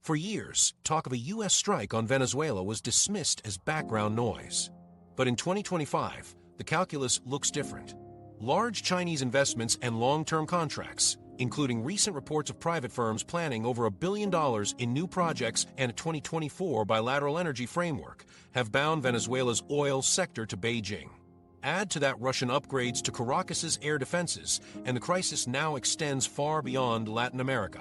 For years, talk of a US strike on Venezuela was dismissed as background noise. But in 2025, the calculus looks different. Large Chinese investments and long-term contracts, including recent reports of private firms planning over $1 billion in new projects and a 2024 bilateral energy framework, have bound Venezuela's oil sector to Beijing. Add to that Russian upgrades to Caracas's air defenses, and the crisis now extends far beyond Latin America.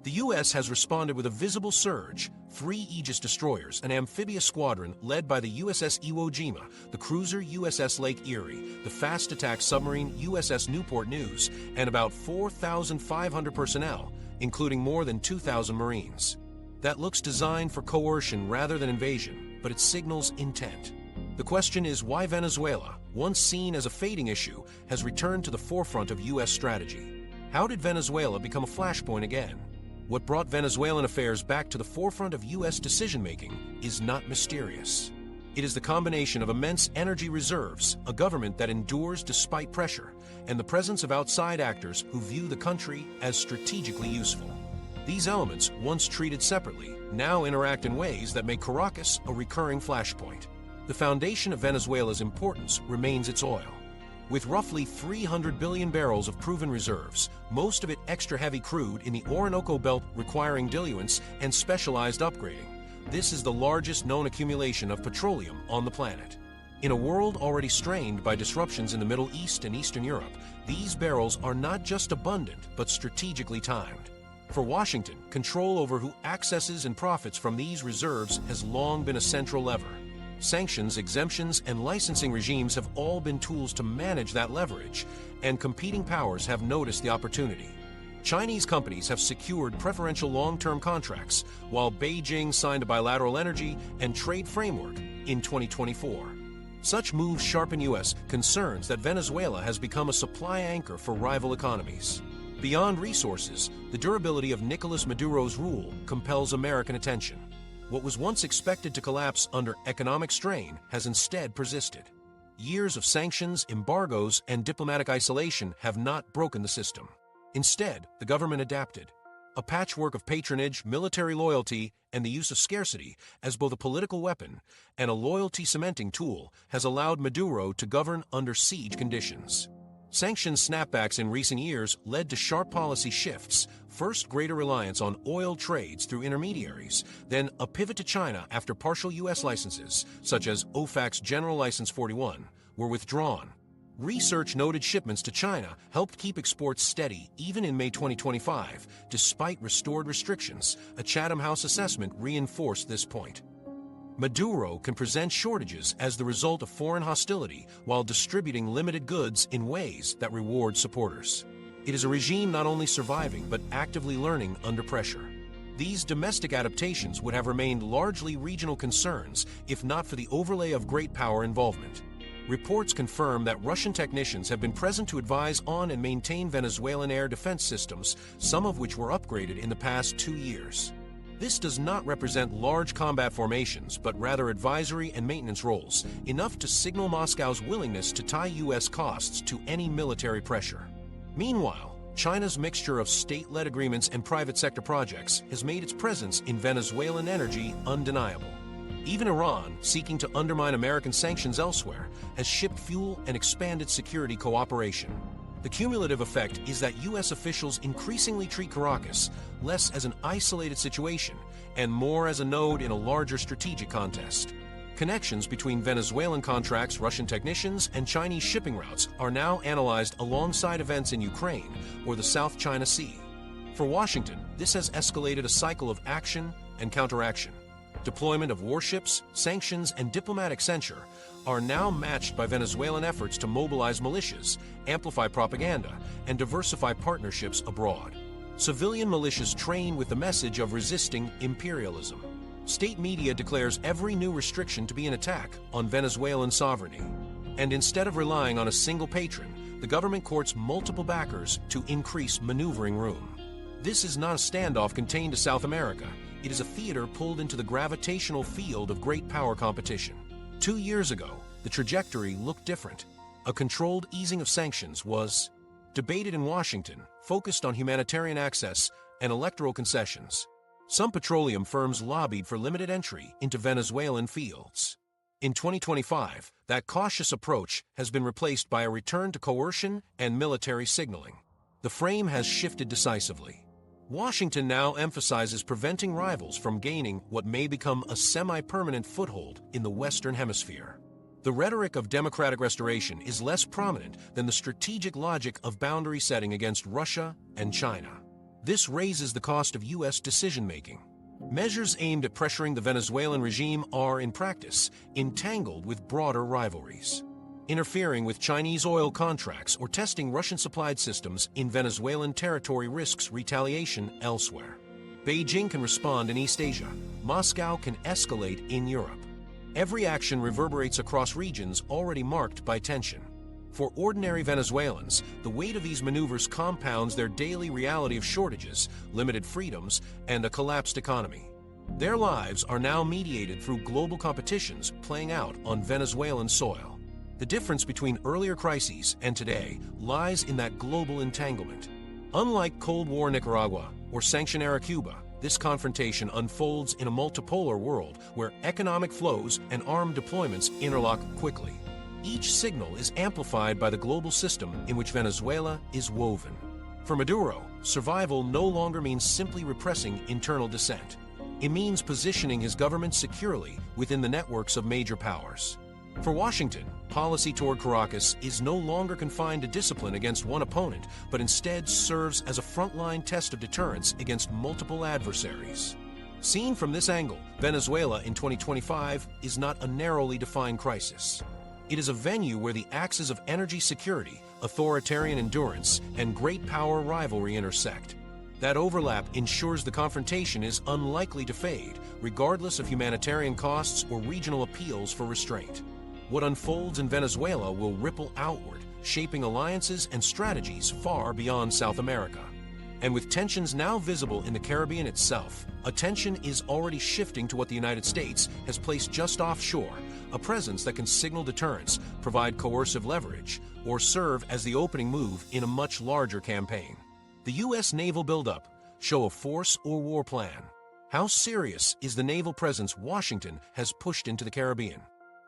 The U.S. has responded with a visible surge: 3 Aegis destroyers, an amphibious squadron led by the USS Iwo Jima, the cruiser USS Lake Erie, the fast attack submarine USS Newport News, and about 4,500 personnel, including more than 2,000 Marines. That looks designed for coercion rather than invasion, but it signals intent. The question is why Venezuela, once seen as a fading issue, has returned to the forefront of U.S. strategy. How did Venezuela become a flashpoint again? What brought Venezuelan affairs back to the forefront of U.S. decision-making is not mysterious. It is the combination of immense energy reserves, a government that endures despite pressure, and the presence of outside actors who view the country as strategically useful. These elements, once treated separately, now interact in ways that make Caracas a recurring flashpoint. The foundation of Venezuela's importance remains its oil. With roughly 300 billion barrels of proven reserves, most of it extra-heavy crude in the Orinoco Belt requiring diluents and specialized upgrading, this is the largest known accumulation of petroleum on the planet. In a world already strained by disruptions in the Middle East and Eastern Europe, these barrels are not just abundant but strategically timed. For Washington, control over who accesses and profits from these reserves has long been a central lever. Sanctions, exemptions, and licensing regimes have all been tools to manage that leverage, and competing powers have noticed the opportunity. Chinese companies have secured preferential long-term contracts, while Beijing signed a bilateral energy and trade framework in 2024. Such moves sharpen U.S. concerns that Venezuela has become a supply anchor for rival economies. Beyond resources, the durability of Nicolas Maduro's rule compels American attention. What was once expected to collapse under economic strain has instead persisted. Years of sanctions, embargoes, and diplomatic isolation have not broken the system. Instead, the government adapted. A patchwork of patronage, military loyalty, and the use of scarcity as both a political weapon and a loyalty-cementing tool has allowed Maduro to govern under siege conditions. Sanctions snapbacks in recent years led to sharp policy shifts, first greater reliance on oil trades through intermediaries, then a pivot to China after partial U.S. licenses, such as OFAC's General License 41, were withdrawn. Research noted shipments to China helped keep exports steady even in May 2025, despite restored restrictions. A Chatham House assessment reinforced this point. Maduro can present shortages as the result of foreign hostility while distributing limited goods in ways that reward supporters. It is a regime not only surviving but actively learning under pressure. These domestic adaptations would have remained largely regional concerns if not for the overlay of great power involvement. Reports confirm that Russian technicians have been present to advise on and maintain Venezuelan air defense systems, some of which were upgraded in the past 2 years. This does not represent large combat formations, but rather advisory and maintenance roles, enough to signal Moscow's willingness to tie U.S. costs to any military pressure. Meanwhile, China's mixture of state-led agreements and private sector projects has made its presence in Venezuelan energy undeniable. Even Iran, seeking to undermine American sanctions elsewhere, has shipped fuel and expanded security cooperation. The cumulative effect is that U.S. officials increasingly treat Caracas less as an isolated situation and more as a node in a larger strategic contest. Connections between Venezuelan contracts, Russian technicians, and Chinese shipping routes are now analyzed alongside events in Ukraine or the South China Sea. For Washington, this has escalated a cycle of action and counteraction. Deployment of warships, sanctions, and diplomatic censure are now matched by Venezuelan efforts to mobilize militias, amplify propaganda, and diversify partnerships abroad. Civilian militias train with the message of resisting imperialism. State media declares every new restriction to be an attack on Venezuelan sovereignty. And instead of relying on a single patron, the government courts multiple backers to increase maneuvering room. This is not a standoff contained to South America. It is a theater pulled into the gravitational field of great power competition. 2 years ago, the trajectory looked different. A controlled easing of sanctions was debated in Washington, focused on humanitarian access and electoral concessions. Some petroleum firms lobbied for limited entry into Venezuelan fields. In 2025, that cautious approach has been replaced by a return to coercion and military signaling. The frame has shifted decisively. Washington now emphasizes preventing rivals from gaining what may become a semi-permanent foothold in the Western Hemisphere. The rhetoric of democratic restoration is less prominent than the strategic logic of boundary setting against Russia and China. This raises the cost of U.S. decision-making. Measures aimed at pressuring the Venezuelan regime are, in practice, entangled with broader rivalries. Interfering with Chinese oil contracts or testing Russian-supplied systems in Venezuelan territory risks retaliation elsewhere. Beijing can respond in East Asia. Moscow can escalate in Europe. Every action reverberates across regions already marked by tension. For ordinary Venezuelans, the weight of these maneuvers compounds their daily reality of shortages, limited freedoms, and a collapsed economy. Their lives are now mediated through global competitions playing out on Venezuelan soil. The difference between earlier crises and today lies in that global entanglement. Unlike Cold War Nicaragua or sanction-era Cuba, this confrontation unfolds in a multipolar world where economic flows and armed deployments interlock quickly. Each signal is amplified by the global system in which Venezuela is woven. For Maduro, survival no longer means simply repressing internal dissent. It means positioning his government securely within the networks of major powers. For Washington, policy toward Caracas is no longer confined to discipline against one opponent, but instead serves as a frontline test of deterrence against multiple adversaries. Seen from this angle, Venezuela in 2025 is not a narrowly defined crisis. It is a venue where the axes of energy security, authoritarian endurance, and great power rivalry intersect. That overlap ensures the confrontation is unlikely to fade, regardless of humanitarian costs or regional appeals for restraint. What unfolds in Venezuela will ripple outward, shaping alliances and strategies far beyond South America. And with tensions now visible in the Caribbean itself, attention is already shifting to what the United States has placed just offshore, a presence that can signal deterrence, provide coercive leverage, or serve as the opening move in a much larger campaign. The U.S. naval buildup show a force or war plan. How serious is the naval presence Washington has pushed into the Caribbean?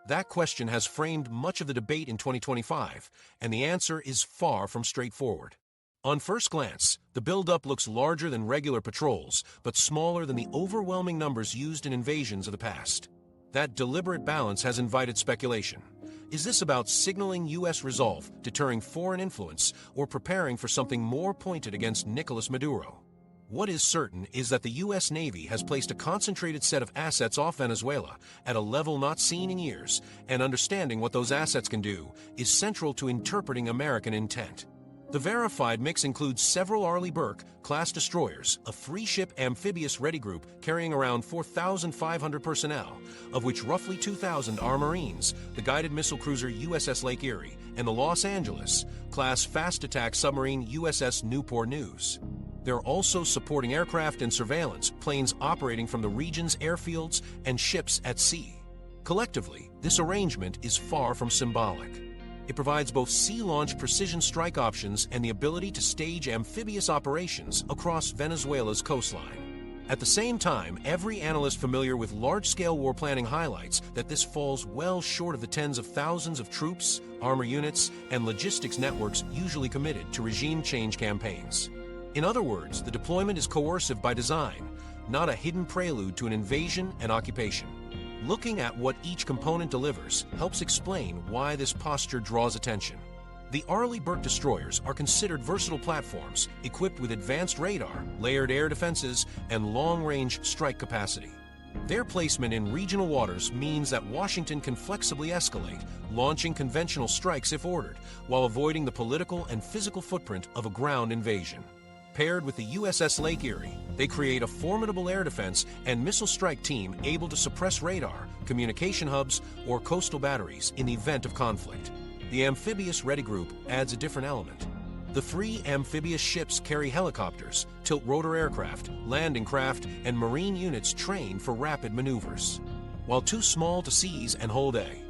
That question has framed much of the debate in 2025, and the answer is far from straightforward. On first glance, the buildup looks larger than regular patrols, but smaller than the overwhelming numbers used in invasions of the past. That deliberate balance has invited speculation. Is this about signaling U.S. resolve, deterring foreign influence, or preparing for something more pointed against Nicolas Maduro? What is certain is that the U.S. Navy has placed a concentrated set of assets off Venezuela at a level not seen in years, and understanding what those assets can do is central to interpreting American intent. The verified mix includes several Arleigh Burke-class destroyers, a three-ship amphibious ready group carrying around 4,500 personnel, of which roughly 2,000 are Marines, the guided missile cruiser USS Lake Erie, and the Los Angeles-class fast-attack submarine USS Newport News. There are also supporting aircraft and surveillance planes operating from the region's airfields and ships at sea. Collectively, this arrangement is far from symbolic. It provides both sea-launched precision strike options and the ability to stage amphibious operations across Venezuela's coastline. At the same time, every analyst familiar with large-scale war planning highlights that this falls well short of the tens of thousands of troops, armor units, and logistics networks usually committed to regime change campaigns. In other words, the deployment is coercive by design, not a hidden prelude to an invasion and occupation. Looking at what each component delivers helps explain why this posture draws attention. The Arleigh Burke destroyers are considered versatile platforms equipped with advanced radar, layered air defenses, and long-range strike capacity. Their placement in regional waters means that Washington can flexibly escalate, launching conventional strikes if ordered, while avoiding the political and physical footprint of a ground invasion. Paired with the USS Lake Erie, they create a formidable air defense and missile strike team able to suppress radar, communication hubs, or coastal batteries in the event of conflict. The amphibious ready group adds a different element. The three amphibious ships carry helicopters, tilt-rotor aircraft, landing craft, and marine units trained for rapid maneuvers. While too small to seize and hold a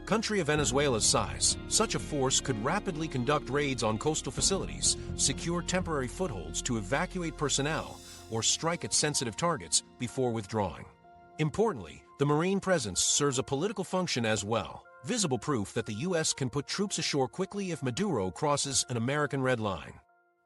country of Venezuela's size, such a force could rapidly conduct raids on coastal facilities, secure temporary footholds to evacuate personnel, or strike at sensitive targets before withdrawing. Importantly, the Marine presence serves a political function as well, visible proof that the U.S. can put troops ashore quickly if Maduro crosses an American red line.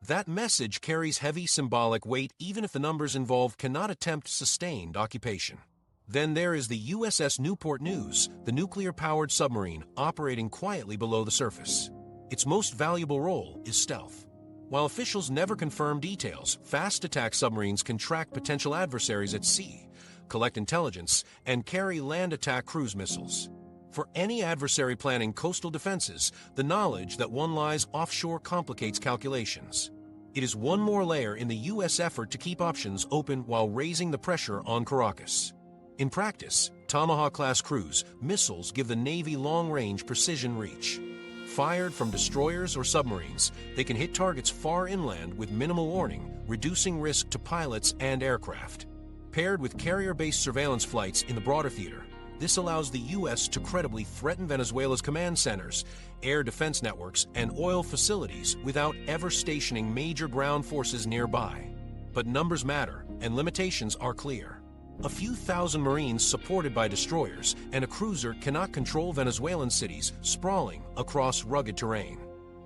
That message carries heavy symbolic weight even if the numbers involved cannot attempt sustained occupation. Then there is the USS Newport News, the nuclear-powered submarine operating quietly below the surface. Its most valuable role is stealth. While officials never confirm details, fast attack submarines can track potential adversaries at sea, collect intelligence, and carry land attack cruise missiles. For any adversary planning coastal defenses, the knowledge that one lies offshore complicates calculations. It is one more layer in the U.S. effort to keep options open while raising the pressure on Caracas. In practice, Tomahawk-class cruise missiles give the Navy long-range precision reach. Fired from destroyers or submarines, they can hit targets far inland with minimal warning, reducing risk to pilots and aircraft. Paired with carrier-based surveillance flights in the broader theater, this allows the U.S. to credibly threaten Venezuela's command centers, air defense networks, and oil facilities without ever stationing major ground forces nearby. But numbers matter, and limitations are clear. A few thousand Marines supported by destroyers and a cruiser cannot control Venezuelan cities sprawling across rugged terrain.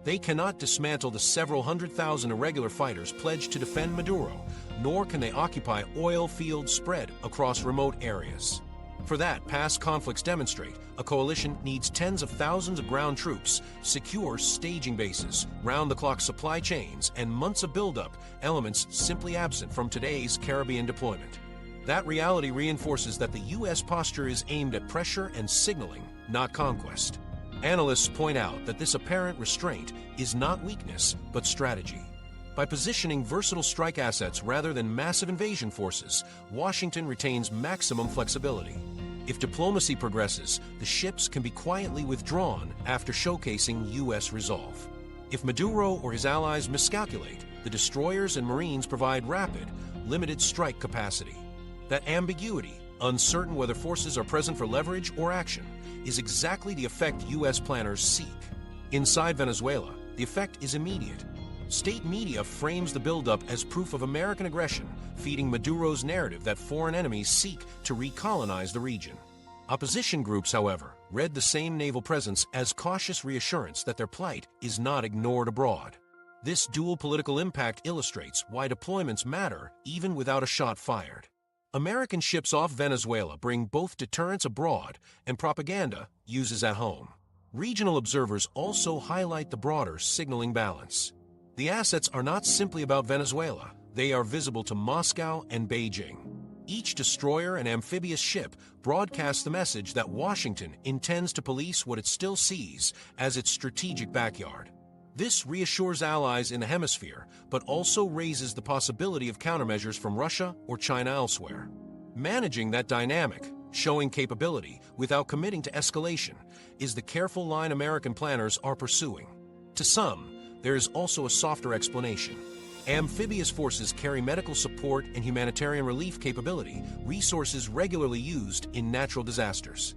They cannot dismantle the several hundred thousand irregular fighters pledged to defend Maduro, nor can they occupy oil fields spread across remote areas. For that, past conflicts demonstrate a coalition needs tens of thousands of ground troops, secure staging bases, round-the-clock supply chains, and months of buildup, elements simply absent from today's Caribbean deployment. That reality reinforces that the U.S. posture is aimed at pressure and signaling, not conquest. Analysts point out that this apparent restraint is not weakness, but strategy. By positioning versatile strike assets rather than massive invasion forces, Washington retains maximum flexibility. If diplomacy progresses, the ships can be quietly withdrawn after showcasing U.S. resolve. If Maduro or his allies miscalculate, the destroyers and Marines provide rapid, limited strike capacity. That ambiguity, uncertain whether forces are present for leverage or action, is exactly the effect U.S. planners seek. Inside Venezuela, the effect is immediate. State media frames the buildup as proof of American aggression, feeding Maduro's narrative that foreign enemies seek to recolonize the region. Opposition groups, however, read the same naval presence as cautious reassurance that their plight is not ignored abroad. This dual political impact illustrates why deployments matter even without a shot fired. American ships off Venezuela bring both deterrence abroad and propaganda uses at home. Regional observers also highlight the broader signaling balance. The assets are not simply about Venezuela, they are visible to Moscow and Beijing. Each destroyer and amphibious ship broadcasts the message that Washington intends to police what it still sees as its strategic backyard. This reassures allies in the hemisphere, but also raises the possibility of countermeasures from Russia or China elsewhere. Managing that dynamic, showing capability without committing to escalation, is the careful line American planners are pursuing. To some, there is also a softer explanation. Amphibious forces carry medical support and humanitarian relief capability, resources regularly used in natural disasters.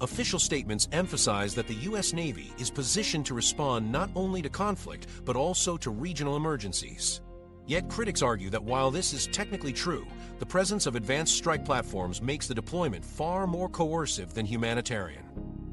Official statements emphasize that the U.S. Navy is positioned to respond not only to conflict, but also to regional emergencies. Yet critics argue that while this is technically true, the presence of advanced strike platforms makes the deployment far more coercive than humanitarian.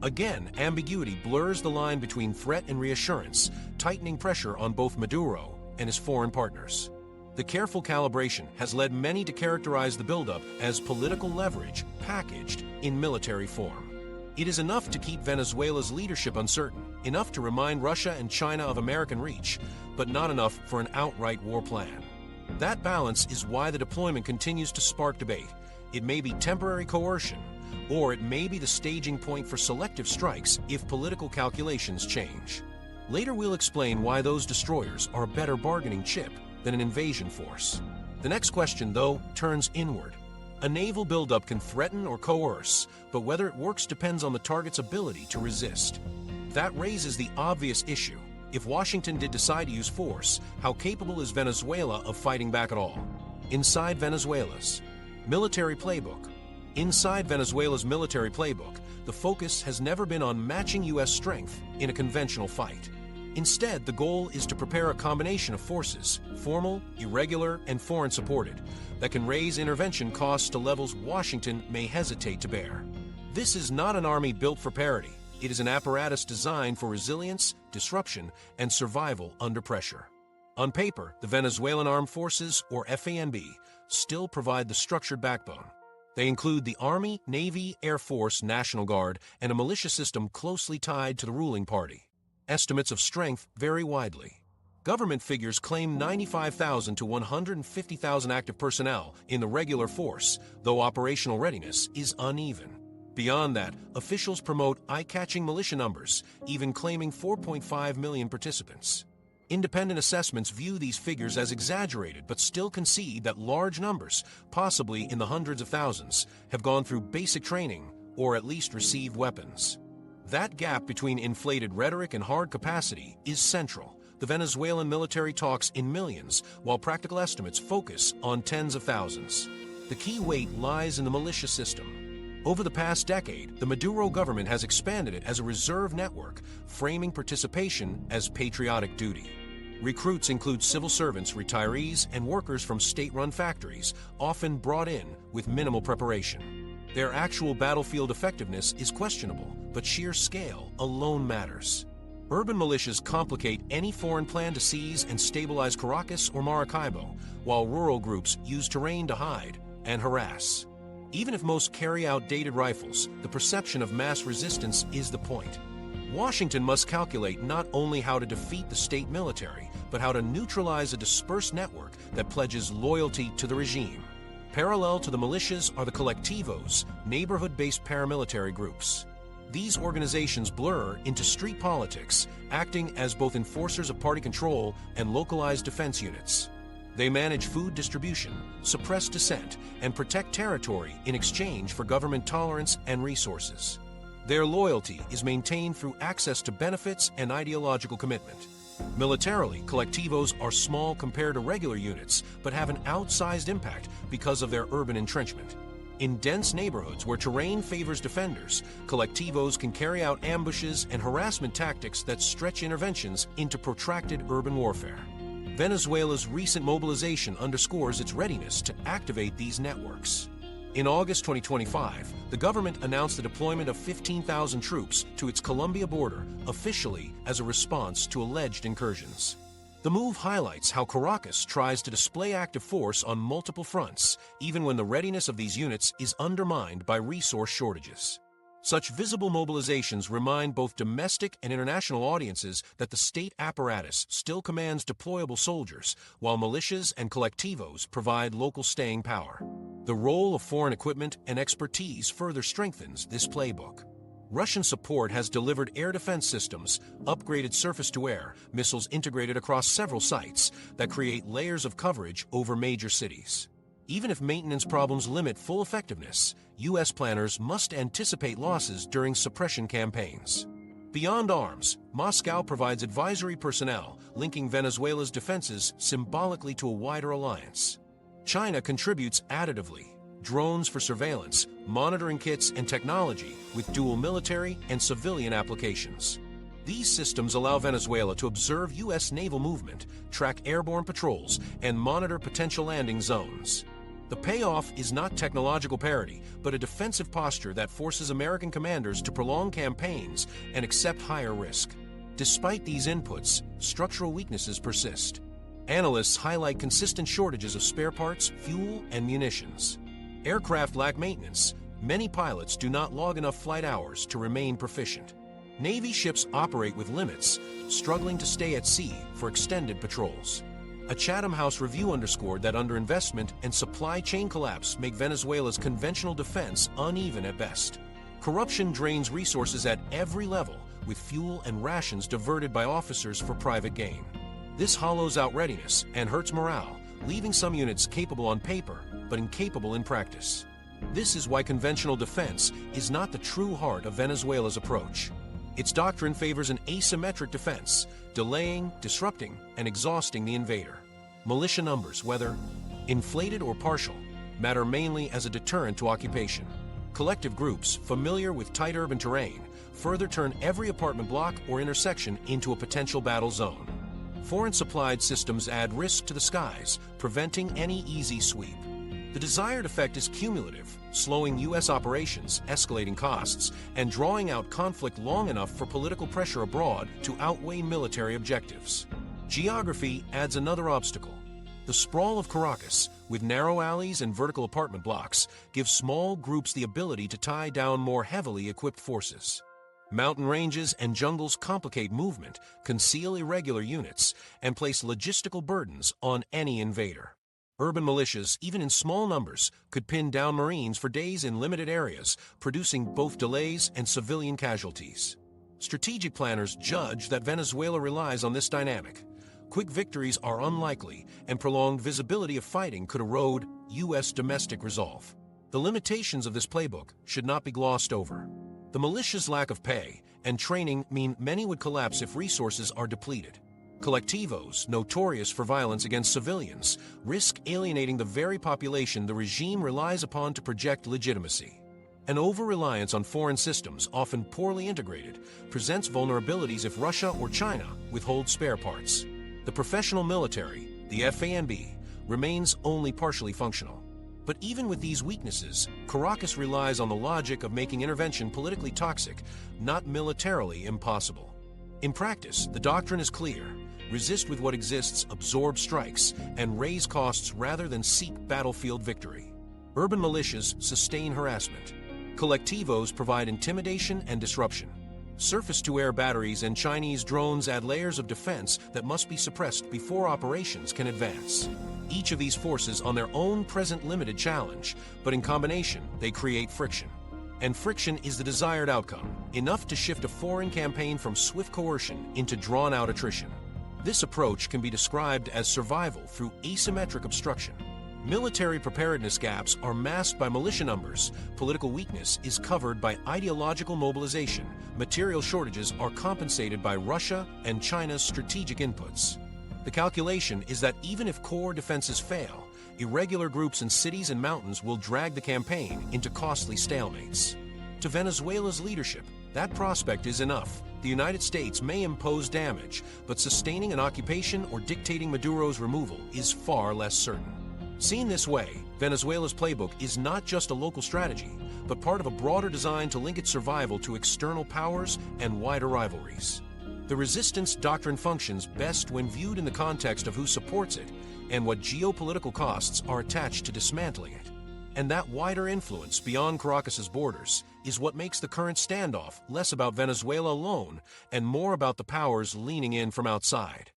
Again, ambiguity blurs the line between threat and reassurance, tightening pressure on both Maduro and his foreign partners. The careful calibration has led many to characterize the buildup as political leverage packaged in military form. It is enough to keep Venezuela's leadership uncertain, enough to remind Russia and China of American reach, but not enough for an outright war plan. That balance is why the deployment continues to spark debate. It may be temporary coercion, or it may be the staging point for selective strikes if political calculations change. Later we'll explain why those destroyers are a better bargaining chip than an invasion force. The next question, though, turns inward. A naval buildup can threaten or coerce, but whether it works depends on the target's ability to resist. That raises the obvious issue. If Washington did decide to use force, how capable is Venezuela of fighting back at all? Inside Venezuela's military playbook. Inside Venezuela's military playbook, the focus has never been on matching U.S. strength in a conventional fight. Instead, the goal is to prepare a combination of forces, formal, irregular, and foreign-supported, that can raise intervention costs to levels Washington may hesitate to bear. This is not an army built for parity. It is an apparatus designed for resilience, disruption, and survival under pressure. On paper, the Venezuelan Armed Forces, or FANB, still provide the structured backbone. They include the Army, Navy, Air Force, National Guard, and a militia system closely tied to the ruling party. Estimates of strength vary widely. Government figures claim 95,000 to 150,000 active personnel in the regular force, though operational readiness is uneven. Beyond that, officials promote eye-catching militia numbers, even claiming 4.5 million participants. Independent assessments view these figures as exaggerated but still concede that large numbers, possibly in the hundreds of thousands, have gone through basic training or at least received weapons. That gap between inflated rhetoric and hard capacity is central. The Venezuelan military talks in millions, while practical estimates focus on tens of thousands. The key weight lies in the militia system. Over the past decade, the Maduro government has expanded it as a reserve network, framing participation as patriotic duty. Recruits include civil servants, retirees, and workers from state-run factories, often brought in with minimal preparation. Their actual battlefield effectiveness is questionable, but sheer scale alone matters. Urban militias complicate any foreign plan to seize and stabilize Caracas or Maracaibo, while rural groups use terrain to hide and harass. Even if most carry outdated rifles, the perception of mass resistance is the point. Washington must calculate not only how to defeat the state military, but how to neutralize a dispersed network that pledges loyalty to the regime. Parallel to the militias are the colectivos, neighborhood-based paramilitary groups. These organizations blur into street politics, acting as both enforcers of party control and localized defense units. They manage food distribution, suppress dissent, and protect territory in exchange for government tolerance and resources. Their loyalty is maintained through access to benefits and ideological commitment. Militarily, collectivos are small compared to regular units, but have an outsized impact because of their urban entrenchment. In dense neighborhoods where terrain favors defenders, collectivos can carry out ambushes and harassment tactics that stretch interventions into protracted urban warfare. Venezuela's recent mobilization underscores its readiness to activate these networks. In August 2025, the government announced the deployment of 15,000 troops to its Colombia border, officially as a response to alleged incursions. The move highlights how Caracas tries to display active force on multiple fronts, even when the readiness of these units is undermined by resource shortages. Such visible mobilizations remind both domestic and international audiences that the state apparatus still commands deployable soldiers, while militias and collectivos provide local staying power. The role of foreign equipment and expertise further strengthens this playbook. Russian support has delivered air defense systems, upgraded surface-to-air missiles integrated across several sites that create layers of coverage over major cities. Even if maintenance problems limit full effectiveness, U.S. planners must anticipate losses during suppression campaigns. Beyond arms, Moscow provides advisory personnel, linking Venezuela's defenses symbolically to a wider alliance. China contributes additively, drones for surveillance, monitoring kits, and technology with dual military and civilian applications. These systems allow Venezuela to observe U.S. naval movement, track airborne patrols, and monitor potential landing zones. The payoff is not technological parity, but a defensive posture that forces American commanders to prolong campaigns and accept higher risk. Despite these inputs, structural weaknesses persist. Analysts highlight consistent shortages of spare parts, fuel, and munitions. Aircraft lack maintenance. Many pilots do not log enough flight hours to remain proficient. Navy ships operate with limits, struggling to stay at sea for extended patrols. A Chatham House review underscored that underinvestment and supply chain collapse make Venezuela's conventional defense uneven at best. Corruption drains resources at every level, with fuel and rations diverted by officers for private gain. This hollows out readiness and hurts morale, leaving some units capable on paper, but incapable in practice. This is why conventional defense is not the true heart of Venezuela's approach. Its doctrine favors an asymmetric defense, delaying, disrupting, and exhausting the invader. Militia numbers, whether inflated or partial, matter mainly as a deterrent to occupation. Collective groups, familiar with tight urban terrain, further turn every apartment block or intersection into a potential battle zone. Foreign-supplied systems add risk to the skies, preventing any easy sweep. The desired effect is cumulative, slowing U.S. operations, escalating costs, and drawing out conflict long enough for political pressure abroad to outweigh military objectives. Geography adds another obstacle. The sprawl of Caracas, with narrow alleys and vertical apartment blocks, gives small groups the ability to tie down more heavily equipped forces. Mountain ranges and jungles complicate movement, conceal irregular units, and place logistical burdens on any invader. Urban militias, even in small numbers, could pin down Marines for days in limited areas, producing both delays and civilian casualties. Strategic planners judge that Venezuela relies on this dynamic. Quick victories are unlikely, and prolonged visibility of fighting could erode U.S. domestic resolve. The limitations of this playbook should not be glossed over. The militia's lack of pay and training mean many would collapse if resources are depleted. Colectivos, notorious for violence against civilians, risk alienating the very population the regime relies upon to project legitimacy. An over-reliance on foreign systems, often poorly integrated, presents vulnerabilities if Russia or China withhold spare parts. The professional military, the FANB, remains only partially functional. But even with these weaknesses, Caracas relies on the logic of making intervention politically toxic, not militarily impossible. In practice, the doctrine is clear. Resist with what exists, absorb strikes, and raise costs rather than seek battlefield victory. Urban militias sustain harassment. Colectivos provide intimidation and disruption. Surface-to-air batteries and Chinese drones add layers of defense that must be suppressed before operations can advance. Each of these forces on their own present limited challenge, but in combination, they create friction. And friction is the desired outcome, enough to shift a foreign campaign from swift coercion into drawn-out attrition. This approach can be described as survival through asymmetric obstruction. Military preparedness gaps are masked by militia numbers, political weakness is covered by ideological mobilization, material shortages are compensated by Russia and China's strategic inputs. The calculation is that even if core defenses fail, irregular groups in cities and mountains will drag the campaign into costly stalemates. To Venezuela's leadership, that prospect is enough. The United States may impose damage, but sustaining an occupation or dictating Maduro's removal is far less certain. Seen this way, Venezuela's playbook is not just a local strategy, but part of a broader design to link its survival to external powers and wider rivalries. The resistance doctrine functions best when viewed in the context of who supports it and what geopolitical costs are attached to dismantling it. And that wider influence beyond Caracas's borders is what makes the current standoff less about Venezuela alone and more about the powers leaning in from outside.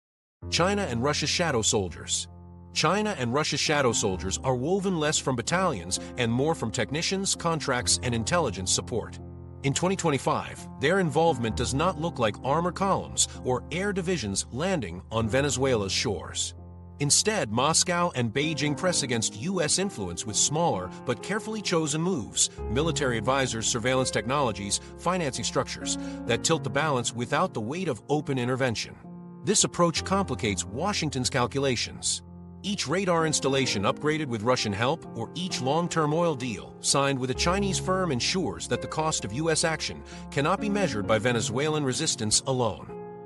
China and Russia's shadow soldiers. China and Russia's shadow soldiers are woven less from battalions and more from technicians, contracts, and intelligence support. In 2025, their involvement does not look like armor columns or air divisions landing on Venezuela's shores. Instead, Moscow and Beijing press against U.S. influence with smaller but carefully chosen moves, military advisors, surveillance technologies, financing structures that tilt the balance without the weight of open intervention. This approach complicates Washington's calculations. Each radar installation upgraded with Russian help or each long-term oil deal signed with a Chinese firm ensures that the cost of U.S. action cannot be measured by Venezuelan resistance alone.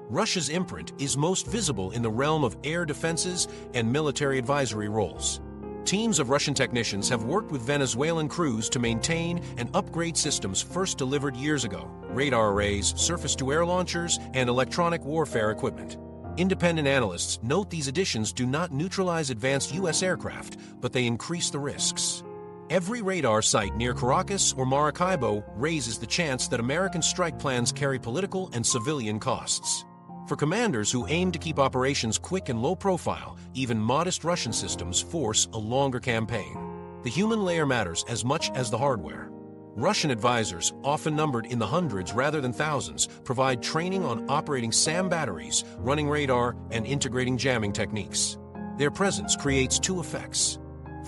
Russia's imprint is most visible in the realm of air defenses and military advisory roles. Teams of Russian technicians have worked with Venezuelan crews to maintain and upgrade systems first delivered years ago: radar arrays, surface-to-air launchers, and electronic warfare equipment. Independent analysts note these additions do not neutralize advanced U.S. aircraft, but they increase the risks. Every radar site near Caracas or Maracaibo raises the chance that American strike plans carry political and civilian costs. For commanders who aim to keep operations quick and low profile, even modest Russian systems force a longer campaign. The human layer matters as much as the hardware. Russian advisors, often numbered in the hundreds rather than thousands, provide training on operating SAM batteries, running radar, and integrating jamming techniques. Their presence creates two effects.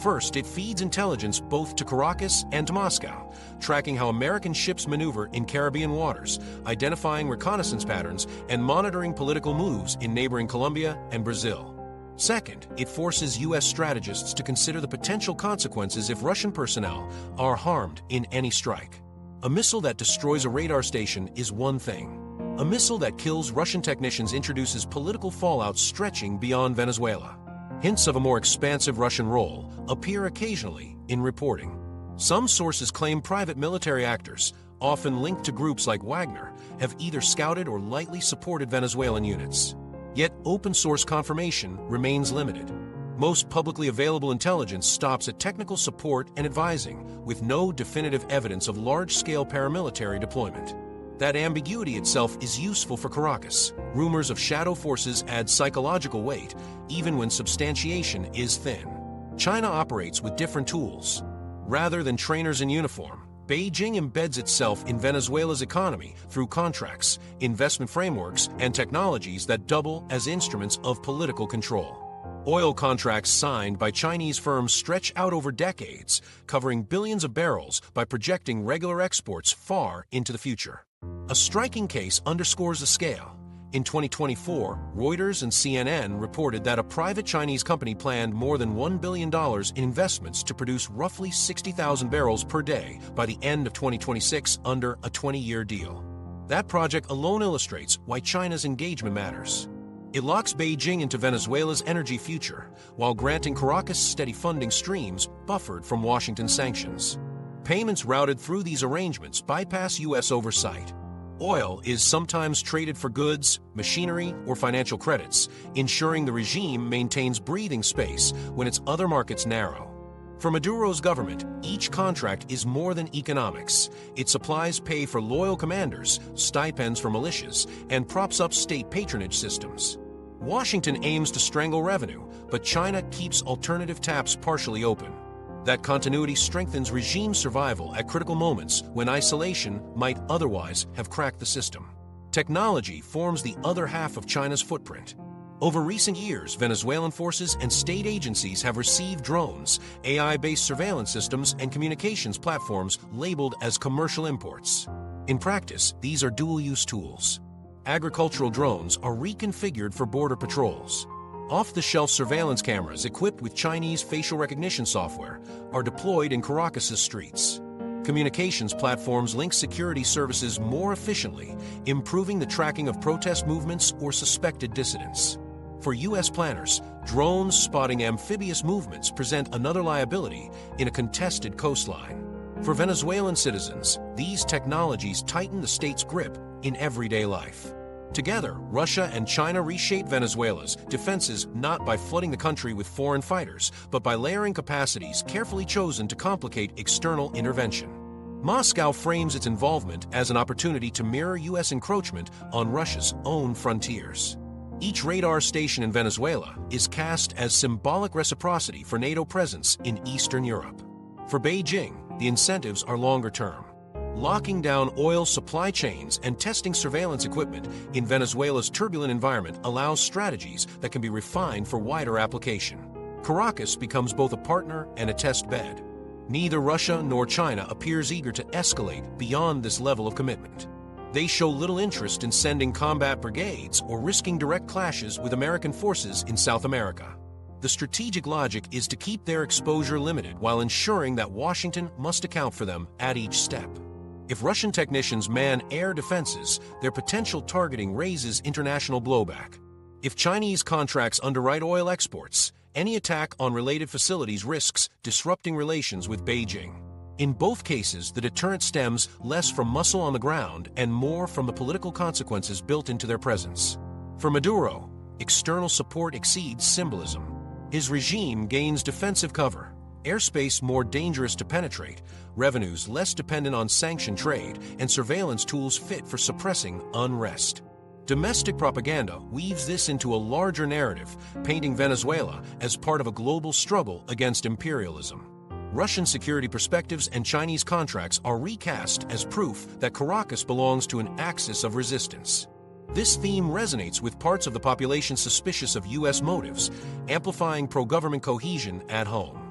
First, it feeds intelligence both to Caracas and to Moscow, tracking how American ships maneuver in Caribbean waters, identifying reconnaissance patterns, and monitoring political moves in neighboring Colombia and Brazil. Second, it forces U.S. strategists to consider the potential consequences if Russian personnel are harmed in any strike. A missile that destroys a radar station is one thing. A missile that kills Russian technicians introduces political fallout stretching beyond Venezuela. Hints of a more expansive Russian role appear occasionally in reporting. Some sources claim private military actors, often linked to groups like Wagner, have either scouted or lightly supported Venezuelan units. Yet open-source confirmation remains limited. Most publicly available intelligence stops at technical support and advising, with no definitive evidence of large-scale paramilitary deployment. That ambiguity itself is useful for Caracas. Rumors of shadow forces add psychological weight, even when substantiation is thin. China operates with different tools. Rather than trainers in uniform, Beijing embeds itself in Venezuela's economy through contracts, investment frameworks, and technologies that double as instruments of political control. Oil contracts signed by Chinese firms stretch out over decades, covering billions of barrels by projecting regular exports far into the future. A striking case underscores the scale. In 2024, Reuters and CNN reported that a private Chinese company planned more than $1 billion in investments to produce roughly 60,000 barrels per day by the end of 2026 under a 20-year deal. That project alone illustrates why China's engagement matters. It locks Beijing into Venezuela's energy future, while granting Caracas steady funding streams buffered from Washington sanctions. Payments routed through these arrangements bypass U.S. oversight. Oil is sometimes traded for goods, machinery, or financial credits, ensuring the regime maintains breathing space when its other markets narrow. For Maduro's government, each contract is more than economics. It supplies pay for loyal commanders, stipends for militias, and props up state patronage systems. Washington aims to strangle revenue, but China keeps alternative taps partially open. That continuity strengthens regime survival at critical moments when isolation might otherwise have cracked the system. Technology forms the other half of China's footprint. Over recent years, Venezuelan forces and state agencies have received drones, AI-based surveillance systems, and communications platforms labeled as commercial imports. In practice, these are dual-use tools. Agricultural drones are reconfigured for border patrols. Off-the-shelf surveillance cameras equipped with Chinese facial recognition software are deployed in Caracas's streets. Communications platforms link security services more efficiently, improving the tracking of protest movements or suspected dissidents. For U.S. planners, drones spotting amphibious movements present another liability in a contested coastline. For Venezuelan citizens, these technologies tighten the state's grip in everyday life. Together, Russia and China reshape Venezuela's defenses not by flooding the country with foreign fighters, but by layering capacities carefully chosen to complicate external intervention. Moscow frames its involvement as an opportunity to mirror U.S. encroachment on Russia's own frontiers. Each radar station in Venezuela is cast as symbolic reciprocity for NATO presence in Eastern Europe. For Beijing, the incentives are longer term. Locking down oil supply chains and testing surveillance equipment in Venezuela's turbulent environment allows strategies that can be refined for wider application. Caracas becomes both a partner and a test bed. Neither Russia nor China appears eager to escalate beyond this level of commitment. They show little interest in sending combat brigades or risking direct clashes with American forces in South America. The strategic logic is to keep their exposure limited while ensuring that Washington must account for them at each step. If Russian technicians man air defenses, their potential targeting raises international blowback. If Chinese contracts underwrite oil exports, any attack on related facilities risks disrupting relations with Beijing. In both cases, the deterrent stems less from muscle on the ground and more from the political consequences built into their presence. For Maduro, external support exceeds symbolism. His regime gains defensive cover, airspace more dangerous to penetrate, revenues less dependent on sanctioned trade, and surveillance tools fit for suppressing unrest. Domestic propaganda weaves this into a larger narrative, painting Venezuela as part of a global struggle against imperialism. Russian security perspectives and Chinese contracts are recast as proof that Caracas belongs to an axis of resistance. This theme resonates with parts of the population suspicious of U.S. motives, amplifying pro-government cohesion at home.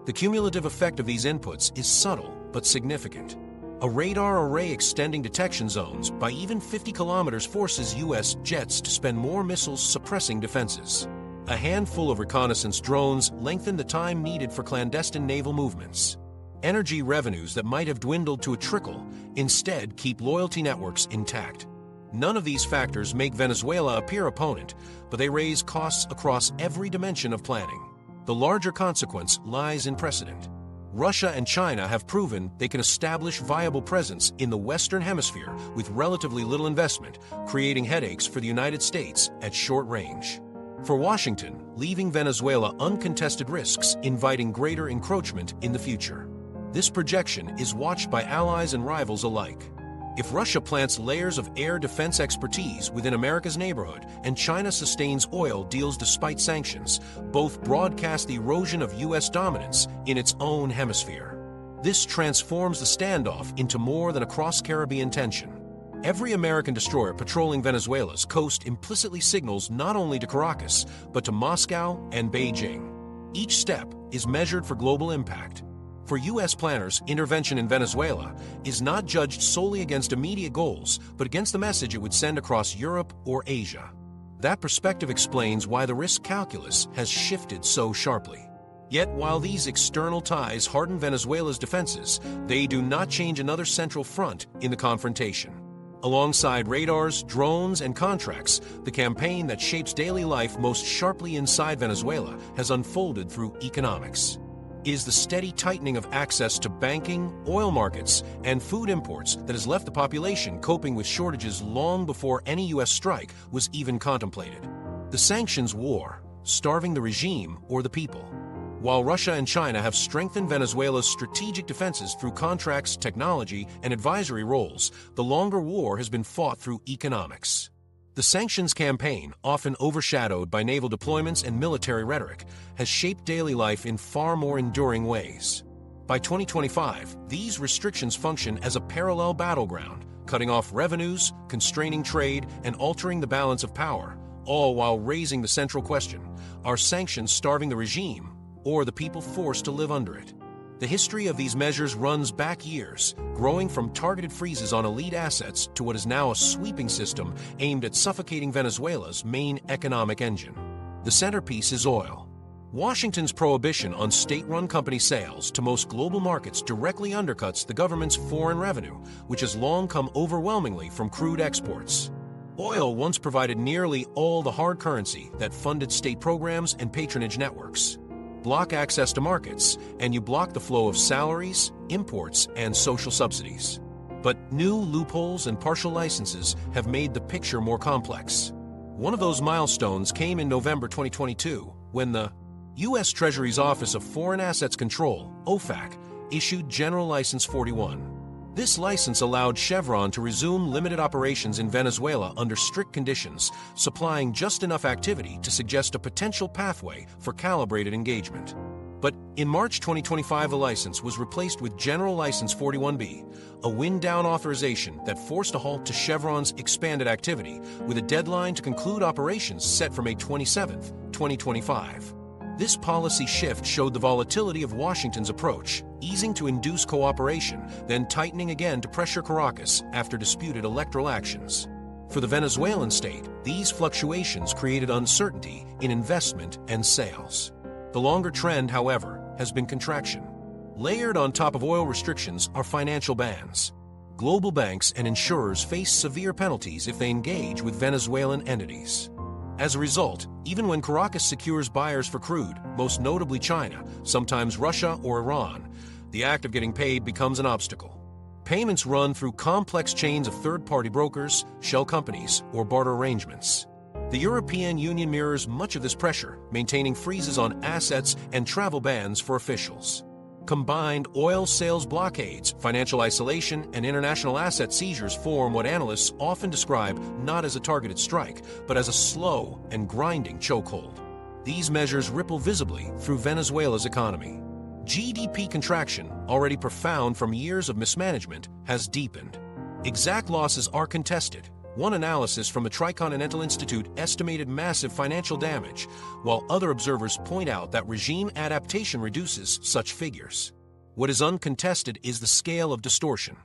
The cumulative effect of these inputs is subtle but significant. A radar array extending detection zones by even 50 kilometers forces U.S. jets to spend more missiles suppressing defenses. A handful of reconnaissance drones lengthened the time needed for clandestine naval movements. Energy revenues that might have dwindled to a trickle instead keep loyalty networks intact. None of these factors make Venezuela a peer opponent, but they raise costs across every dimension of planning. The larger consequence lies in precedent. Russia and China have proven they can establish viable presence in the Western Hemisphere with relatively little investment, creating headaches for the United States at short range. For Washington, leaving Venezuela uncontested risks inviting greater encroachment in the future. This projection is watched by allies and rivals alike. If Russia plants layers of air defense expertise within America's neighborhood and China sustains oil deals despite sanctions, both broadcast the erosion of U.S. dominance in its own hemisphere. This transforms the standoff into more than a cross-Caribbean tension. Every American destroyer patrolling Venezuela's coast implicitly signals not only to Caracas, but to Moscow and Beijing. Each step is measured for global impact. For U.S. planners, intervention in Venezuela is not judged solely against immediate goals, but against the message it would send across Europe or Asia. That perspective explains why the risk calculus has shifted so sharply. Yet, while these external ties harden Venezuela's defenses, they do not change another central front in the confrontation. Alongside radars, drones, and contracts, the campaign that shapes daily life most sharply inside Venezuela has unfolded through economics. Is the steady tightening of access to banking, oil markets, and food imports that has left the population coping with shortages long before any U.S. strike was even contemplated. The sanctions war, starving the regime or the people. While Russia and China have strengthened Venezuela's strategic defenses through contracts, technology, and advisory roles, the longer war has been fought through economics. The sanctions campaign, often overshadowed by naval deployments and military rhetoric, has shaped daily life in far more enduring ways. By 2025, these restrictions function as a parallel battleground, cutting off revenues, constraining trade, and altering the balance of power, all while raising the central question: are sanctions starving the regime, or the people forced to live under it? The history of these measures runs back years, growing from targeted freezes on elite assets to what is now a sweeping system aimed at suffocating Venezuela's main economic engine. The centerpiece is oil. Washington's prohibition on state-run company sales to most global markets directly undercuts the government's foreign revenue, which has long come overwhelmingly from crude exports. Oil once provided nearly all the hard currency that funded state programs and patronage networks. Block access to markets, and you block the flow of salaries, imports, and social subsidies. But new loopholes and partial licenses have made the picture more complex. One of those milestones came in November 2022, when the U.S. Treasury's Office of Foreign Assets Control, OFAC, issued General License 41. This license allowed Chevron to resume limited operations in Venezuela under strict conditions, supplying just enough activity to suggest a potential pathway for calibrated engagement. But in March 2025, the license was replaced with General License 41B, a wind-down authorization that forced a halt to Chevron's expanded activity, with a deadline to conclude operations set for May 27, 2025. This policy shift showed the volatility of Washington's approach, easing to induce cooperation, then tightening again to pressure Caracas after disputed electoral actions. For the Venezuelan state, these fluctuations created uncertainty in investment and sales. The longer trend, however, has been contraction. Layered on top of oil restrictions are financial bans. Global banks and insurers face severe penalties if they engage with Venezuelan entities. As a result, even when Caracas secures buyers for crude, most notably China, sometimes Russia or Iran, the act of getting paid becomes an obstacle. Payments run through complex chains of third-party brokers, shell companies, or barter arrangements. The European Union mirrors much of this pressure, maintaining freezes on assets and travel bans for officials. Combined oil sales blockades, financial isolation, and international asset seizures form what analysts often describe not as a targeted strike, but as a slow and grinding chokehold. These measures ripple visibly through Venezuela's economy. GDP contraction, already profound from years of mismanagement, has deepened. Exact losses are contested. One analysis from the Tricontinental Institute estimated massive financial damage, while other observers point out that regime adaptation reduces such figures. What is uncontested is the scale of distortion.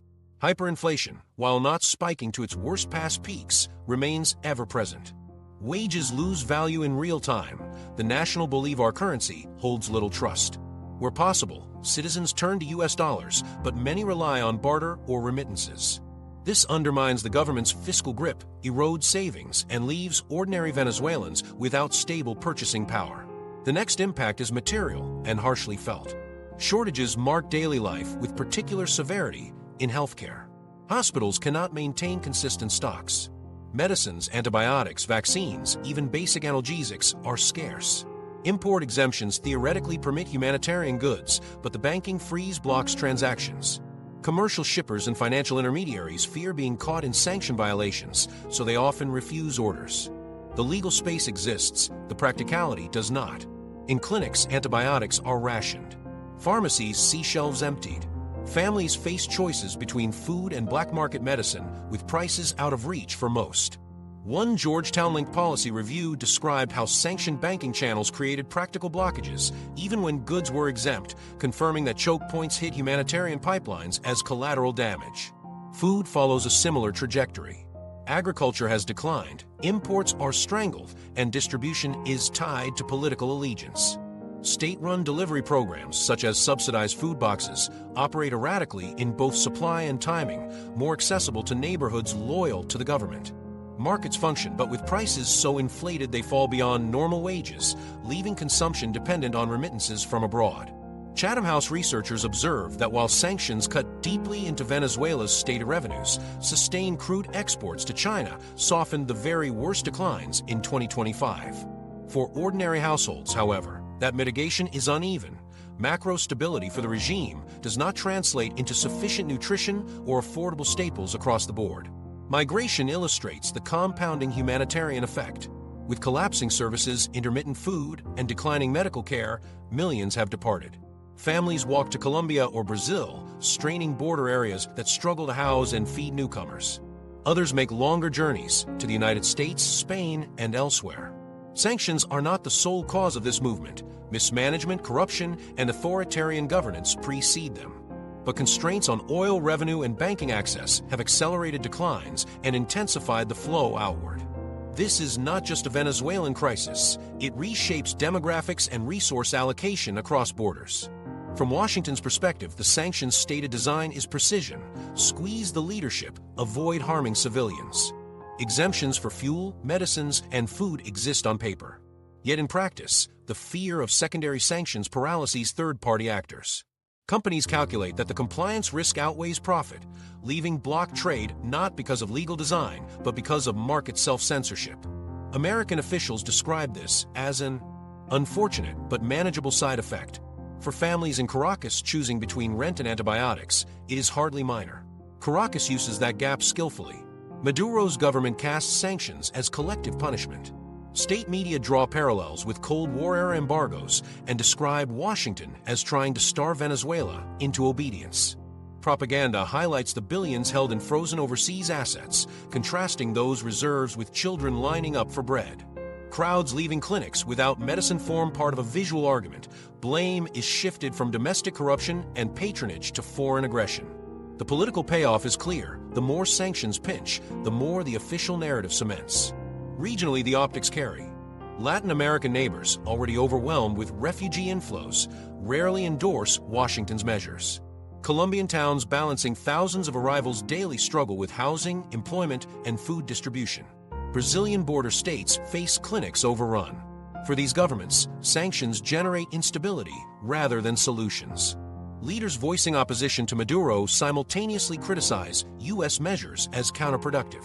Hyperinflation, while not spiking to its worst past peaks, remains ever present. Wages lose value in real time. The national bolivar currency holds little trust. Where possible, citizens turn to US dollars, but many rely on barter or remittances. This undermines the government's fiscal grip, erodes savings, and leaves ordinary Venezuelans without stable purchasing power. The next impact is material and harshly felt. Shortages mark daily life with particular severity in healthcare. Hospitals cannot maintain consistent stocks. Medicines, antibiotics, vaccines, even basic analgesics are scarce. Import exemptions theoretically permit humanitarian goods, but the banking freeze blocks transactions. Commercial shippers and financial intermediaries fear being caught in sanction violations, so they often refuse orders. The legal space exists, the practicality does not. In clinics, antibiotics are rationed. Pharmacies see shelves emptied. Families face choices between food and black market medicine, with prices out of reach for most. One Georgetown-linked policy review described how sanctioned banking channels created practical blockages, even when goods were exempt, confirming that choke points hit humanitarian pipelines as collateral damage. Food follows a similar trajectory. Agriculture has declined, imports are strangled, and distribution is tied to political allegiance. State-run delivery programs, such as subsidized food boxes, operate erratically in both supply and timing, more accessible to neighborhoods loyal to the government. Markets function, but with prices so inflated they fall beyond normal wages, leaving consumption dependent on remittances from abroad. Chatham House researchers observe that while sanctions cut deeply into Venezuela's stated revenues, sustained crude exports to China softened the very worst declines in 2025. For ordinary households, however, that mitigation is uneven. Macro stability for the regime does not translate into sufficient nutrition or affordable staples across the board. Migration illustrates the compounding humanitarian effect. With collapsing services, intermittent food, and declining medical care, millions have departed. Families walk to Colombia or Brazil, straining border areas that struggle to house and feed newcomers. Others make longer journeys to the United States, Spain, and elsewhere. Sanctions are not the sole cause of this movement. Mismanagement, corruption, and authoritarian governance precede them. But constraints on oil revenue and banking access have accelerated declines and intensified the flow outward. This is not just a Venezuelan crisis, it reshapes demographics and resource allocation across borders. From Washington's perspective, the sanctions' stated design is precision: squeeze the leadership, avoid harming civilians. Exemptions for fuel, medicines, and food exist on paper. Yet in practice, the fear of secondary sanctions paralyses third-party actors. Companies calculate that the compliance risk outweighs profit, leaving blocked trade not because of legal design, but because of market self-censorship. American officials describe this as an unfortunate but manageable side effect. For families in Caracas choosing between rent and antibiotics, it is hardly minor. Caracas uses that gap skillfully. Maduro's government casts sanctions as collective punishment. State media draw parallels with Cold War-era embargoes and describe Washington as trying to starve Venezuela into obedience. Propaganda highlights the billions held in frozen overseas assets, contrasting those reserves with children lining up for bread. Crowds leaving clinics without medicine form part of a visual argument. Blame is shifted from domestic corruption and patronage to foreign aggression. The political payoff is clear. The more sanctions pinch, the more the official narrative cements. Regionally, the optics carry. Latin American neighbors, already overwhelmed with refugee inflows, rarely endorse Washington's measures. Colombian towns balancing thousands of arrivals daily struggle with housing, employment, and food distribution. Brazilian border states face clinics overrun. For these governments, sanctions generate instability rather than solutions. Leaders voicing opposition to Maduro simultaneously criticize U.S. measures as counterproductive.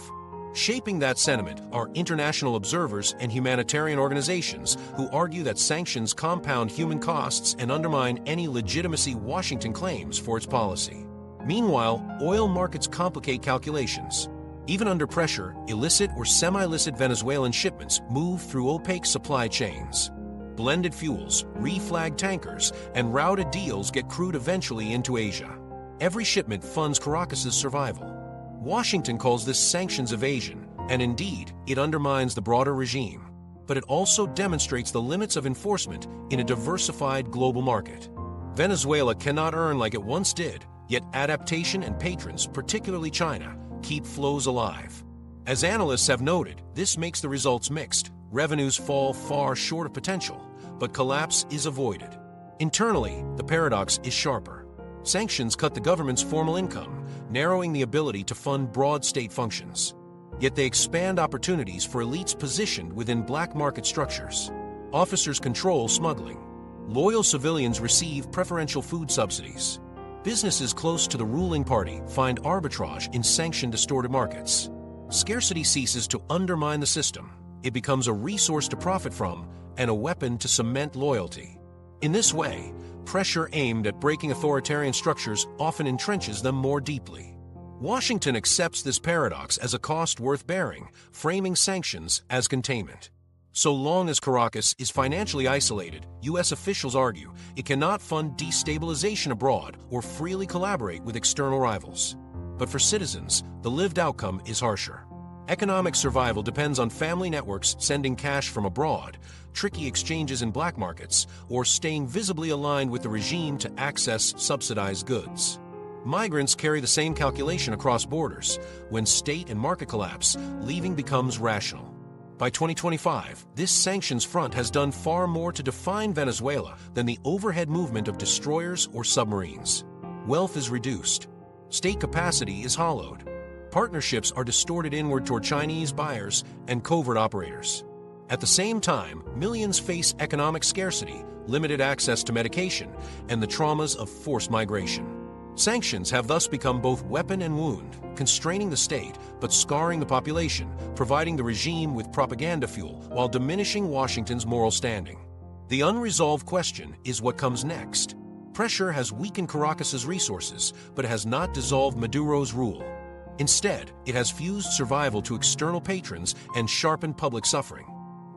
Shaping that sentiment are international observers and humanitarian organizations who argue that sanctions compound human costs and undermine any legitimacy Washington claims for its policy. Meanwhile, oil markets complicate calculations. Even under pressure, illicit or semi-illicit Venezuelan shipments move through opaque supply chains. Blended fuels, reflagged tankers, and routed deals get crude eventually into Asia. Every shipment funds Caracas's survival. Washington calls this sanctions evasion, and indeed, it undermines the broader regime. But it also demonstrates the limits of enforcement in a diversified global market. Venezuela cannot earn like it once did, yet adaptation and patrons, particularly China, keep flows alive. As analysts have noted, this makes the results mixed. Revenues fall far short of potential, but collapse is avoided. Internally, the paradox is sharper. Sanctions cut the government's formal income, narrowing the ability to fund broad state functions. Yet they expand opportunities for elites positioned within black market structures. Officers control smuggling. Loyal civilians receive preferential food subsidies. Businesses close to the ruling party find arbitrage in sanction-distorted markets. Scarcity ceases to undermine the system. It becomes a resource to profit from and a weapon to cement loyalty. In this way, pressure aimed at breaking authoritarian structures often entrenches them more deeply. Washington accepts this paradox as a cost worth bearing, framing sanctions as containment. So long as Caracas is financially isolated, U.S. officials argue it cannot fund destabilization abroad or freely collaborate with external rivals. But for citizens, the lived outcome is harsher. Economic survival depends on family networks sending cash from abroad, tricky exchanges in black markets, or staying visibly aligned with the regime to access subsidized goods. Migrants carry the same calculation across borders. When state and market collapse, leaving becomes rational. By 2025, this sanctions front has done far more to define Venezuela than the overhead movement of destroyers or submarines. Wealth is reduced. State capacity is hollowed. Partnerships are distorted inward toward Chinese buyers and covert operators. At the same time, millions face economic scarcity, limited access to medication, and the traumas of forced migration. Sanctions have thus become both weapon and wound, constraining the state but scarring the population, providing the regime with propaganda fuel while diminishing Washington's moral standing. The unresolved question is what comes next. Pressure has weakened Caracas's resources, but it has not dissolved Maduro's rule. Instead, it has fused survival to external patrons and sharpened public suffering.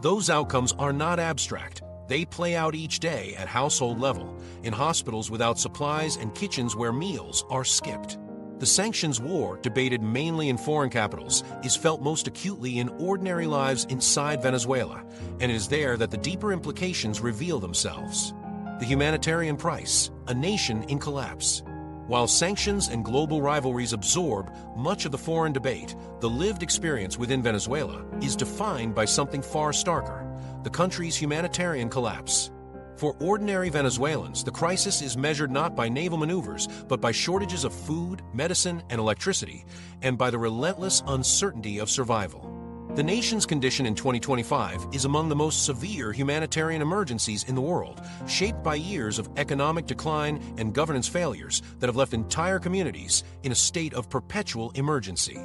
Those outcomes are not abstract. They play out each day at household level, in hospitals without supplies and kitchens where meals are skipped. The sanctions war, debated mainly in foreign capitals, is felt most acutely in ordinary lives inside Venezuela, and it is there that the deeper implications reveal themselves. The humanitarian price, a nation in collapse. While sanctions and global rivalries absorb much of the foreign debate, the lived experience within Venezuela is defined by something far starker: the country's humanitarian collapse. For ordinary Venezuelans, the crisis is measured not by naval maneuvers, but by shortages of food, medicine, and electricity, and by the relentless uncertainty of survival. The nation's condition in 2025 is among the most severe humanitarian emergencies in the world, shaped by years of economic decline and governance failures that have left entire communities in a state of perpetual emergency.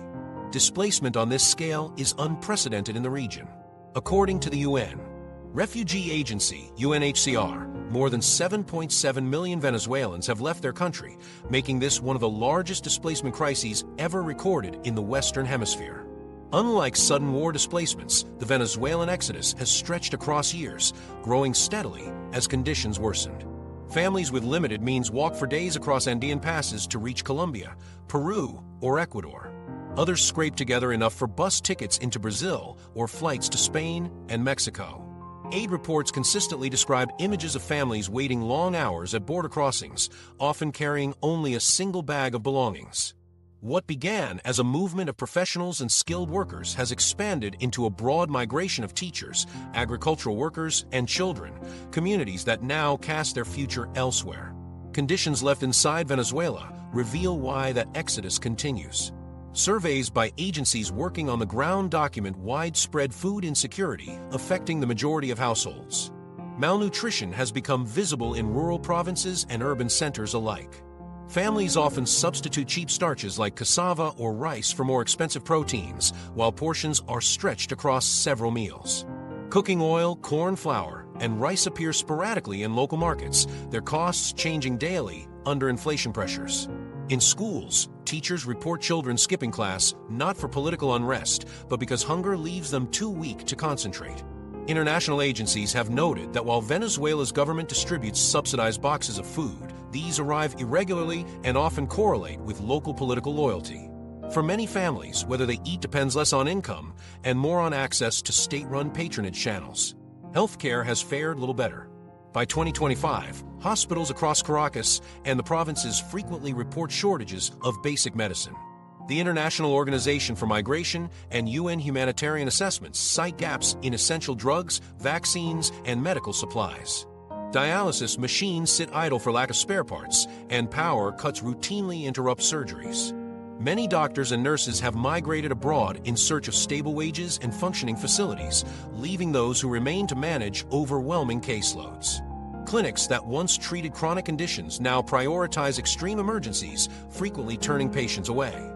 Displacement on this scale is unprecedented in the region. According to the UN Refugee Agency, UNHCR, more than 7.7 million Venezuelans have left their country, making this one of the largest displacement crises ever recorded in the Western Hemisphere. Unlike sudden war displacements, the Venezuelan exodus has stretched across years, growing steadily as conditions worsened. Families with limited means walk for days across Andean passes to reach Colombia, Peru, or Ecuador. Others scrape together enough for bus tickets into Brazil or flights to Spain and Mexico. Aid reports consistently describe images of families waiting long hours at border crossings, often carrying only a single bag of belongings. What began as a movement of professionals and skilled workers has expanded into a broad migration of teachers, agricultural workers, and children, communities that now cast their future elsewhere. Conditions left inside Venezuela reveal why that exodus continues. Surveys by agencies working on the ground document widespread food insecurity affecting the majority of households. Malnutrition has become visible in rural provinces and urban centers alike. Families often substitute cheap starches like cassava or rice for more expensive proteins, while portions are stretched across several meals. Cooking oil, corn flour, and rice appear sporadically in local markets, their costs changing daily under inflation pressures. In schools, teachers report children skipping class not for political unrest, but because hunger leaves them too weak to concentrate. International agencies have noted that while Venezuela's government distributes subsidized boxes of food, these arrive irregularly and often correlate with local political loyalty. For many families, whether they eat depends less on income and more on access to state-run patronage channels. Healthcare has fared little better. By 2025, hospitals across Caracas and the provinces frequently report shortages of basic medicine. The International Organization for Migration and UN Humanitarian Assessments cite gaps in essential drugs, vaccines, and medical supplies. Dialysis machines sit idle for lack of spare parts, and power cuts routinely interrupt surgeries. Many doctors and nurses have migrated abroad in search of stable wages and functioning facilities, leaving those who remain to manage overwhelming caseloads. Clinics that once treated chronic conditions now prioritize extreme emergencies, frequently turning patients away.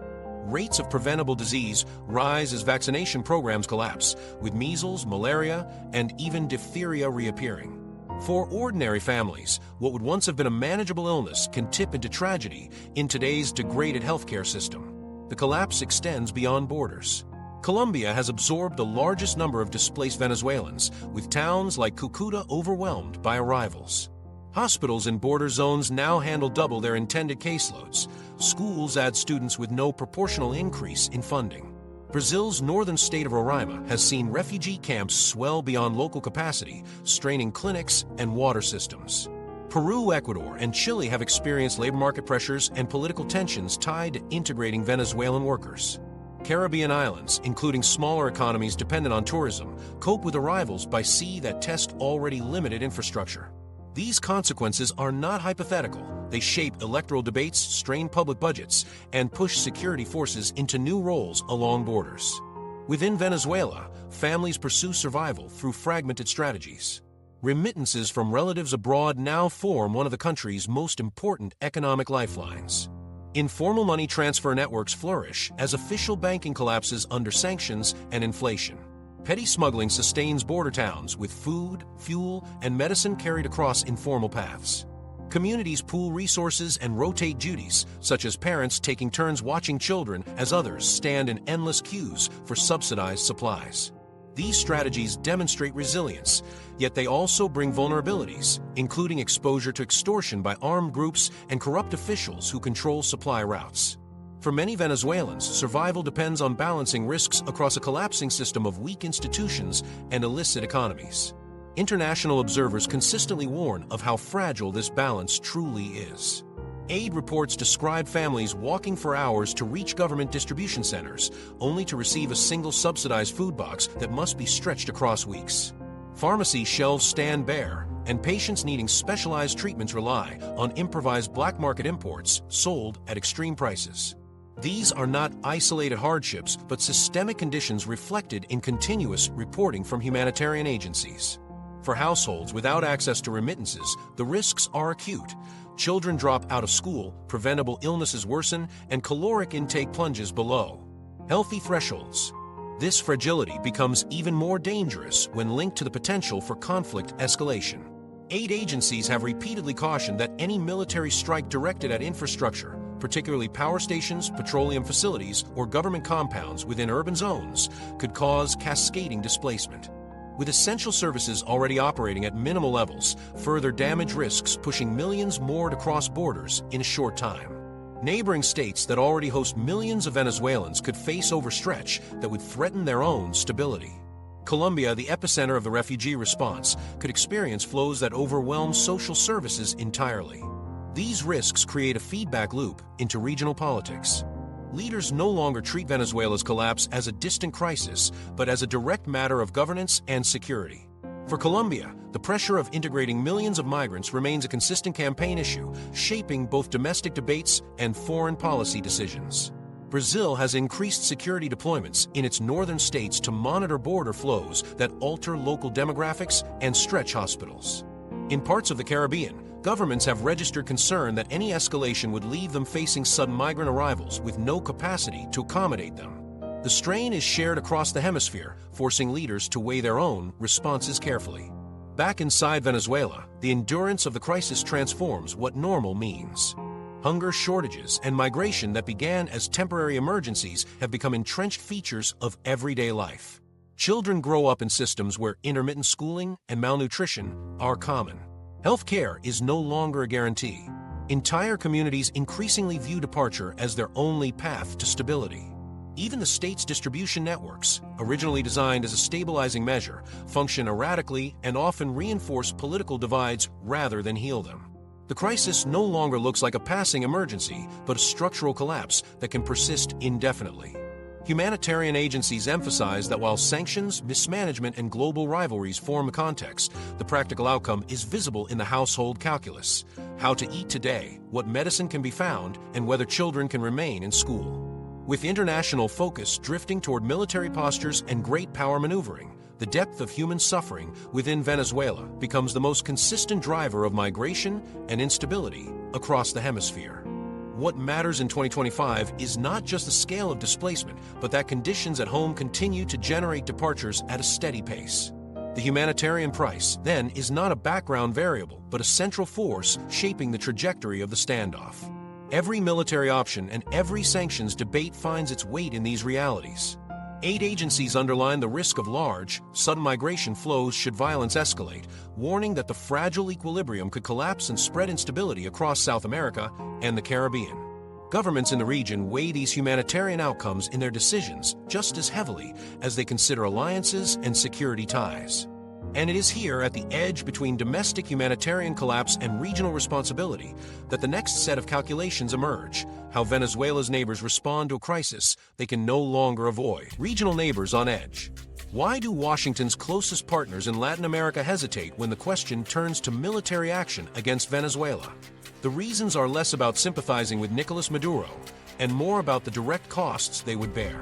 Rates of preventable disease rise as vaccination programs collapse, with measles, malaria, and even diphtheria reappearing. For ordinary families, what would once have been a manageable illness can tip into tragedy in today's degraded healthcare system. The collapse extends beyond borders. Colombia has absorbed the largest number of displaced Venezuelans, with towns like Cucuta overwhelmed by arrivals. Hospitals in border zones now handle double their intended caseloads. Schools add students with no proportional increase in funding. Brazil's northern state of Roraima has seen refugee camps swell beyond local capacity, straining clinics and water systems. Peru, Ecuador, and Chile have experienced labor market pressures and political tensions tied to integrating Venezuelan workers. Caribbean islands, including smaller economies dependent on tourism, cope with arrivals by sea that test already limited infrastructure. These consequences are not hypothetical. They shape electoral debates, strain public budgets, and push security forces into new roles along borders. Within Venezuela, families pursue survival through fragmented strategies. Remittances from relatives abroad now form one of the country's most important economic lifelines. Informal money transfer networks flourish as official banking collapses under sanctions and inflation. Petty smuggling sustains border towns with food, fuel, and medicine carried across informal paths. Communities pool resources and rotate duties, such as parents taking turns watching children as others stand in endless queues for subsidized supplies. These strategies demonstrate resilience, yet they also bring vulnerabilities, including exposure to extortion by armed groups and corrupt officials who control supply routes. For many Venezuelans, survival depends on balancing risks across a collapsing system of weak institutions and illicit economies. International observers consistently warn of how fragile this balance truly is. Aid reports describe families walking for hours to reach government distribution centers, only to receive a single subsidized food box that must be stretched across weeks. Pharmacy shelves stand bare, and patients needing specialized treatments rely on improvised black market imports sold at extreme prices. These are not isolated hardships, but systemic conditions reflected in continuous reporting from humanitarian agencies. For households without access to remittances, the risks are acute. Children drop out of school, preventable illnesses worsen, and caloric intake plunges below healthy thresholds. This fragility becomes even more dangerous when linked to the potential for conflict escalation. Aid agencies have repeatedly cautioned that any military strike directed at infrastructure, particularly power stations, petroleum facilities, or government compounds within urban zones, could cause cascading displacement. With essential services already operating at minimal levels, further damage risks pushing millions more to cross borders in a short time. Neighboring states that already host millions of Venezuelans could face overstretch that would threaten their own stability. Colombia, the epicenter of the refugee response, could experience flows that overwhelm social services entirely. These risks create a feedback loop into regional politics. Leaders no longer treat Venezuela's collapse as a distant crisis, but as a direct matter of governance and security. For Colombia, the pressure of integrating millions of migrants remains a consistent campaign issue, shaping both domestic debates and foreign policy decisions. Brazil has increased security deployments in its northern states to monitor border flows that alter local demographics and stretch hospitals. In parts of the Caribbean, governments have registered concern that any escalation would leave them facing sudden migrant arrivals with no capacity to accommodate them. The strain is shared across the hemisphere, forcing leaders to weigh their own responses carefully. Back inside Venezuela, the endurance of the crisis transforms what normal means. Hunger, shortages, and migration that began as temporary emergencies have become entrenched features of everyday life. Children grow up in systems where intermittent schooling and malnutrition are common. Healthcare is no longer a guarantee. Entire communities increasingly view departure as their only path to stability. Even the state's distribution networks, originally designed as a stabilizing measure, function erratically and often reinforce political divides rather than heal them. The crisis no longer looks like a passing emergency, but a structural collapse that can persist indefinitely. Humanitarian agencies emphasize that while sanctions, mismanagement, and global rivalries form a context, the practical outcome is visible in the household calculus: how to eat today, what medicine can be found, and whether children can remain in school. With international focus drifting toward military postures and great power maneuvering, the depth of human suffering within Venezuela becomes the most consistent driver of migration and instability across the hemisphere. What matters in 2025 is not just the scale of displacement, but that conditions at home continue to generate departures at a steady pace. The humanitarian price, then, is not a background variable, but a central force shaping the trajectory of the standoff. Every military option and every sanctions debate finds its weight in these realities. Aid agencies underline the risk of large, sudden migration flows should violence escalate, warning that the fragile equilibrium could collapse and spread instability across South America and the Caribbean. Governments in the region weigh these humanitarian outcomes in their decisions just as heavily as they consider alliances and security ties. And it is here, at the edge between domestic humanitarian collapse and regional responsibility, that the next set of calculations emerge: how Venezuela's neighbors respond to a crisis they can no longer avoid. Regional neighbors on edge. Why do Washington's closest partners in Latin America hesitate when the question turns to military action against Venezuela? The reasons are less about sympathizing with Nicolas Maduro and more about the direct costs they would bear.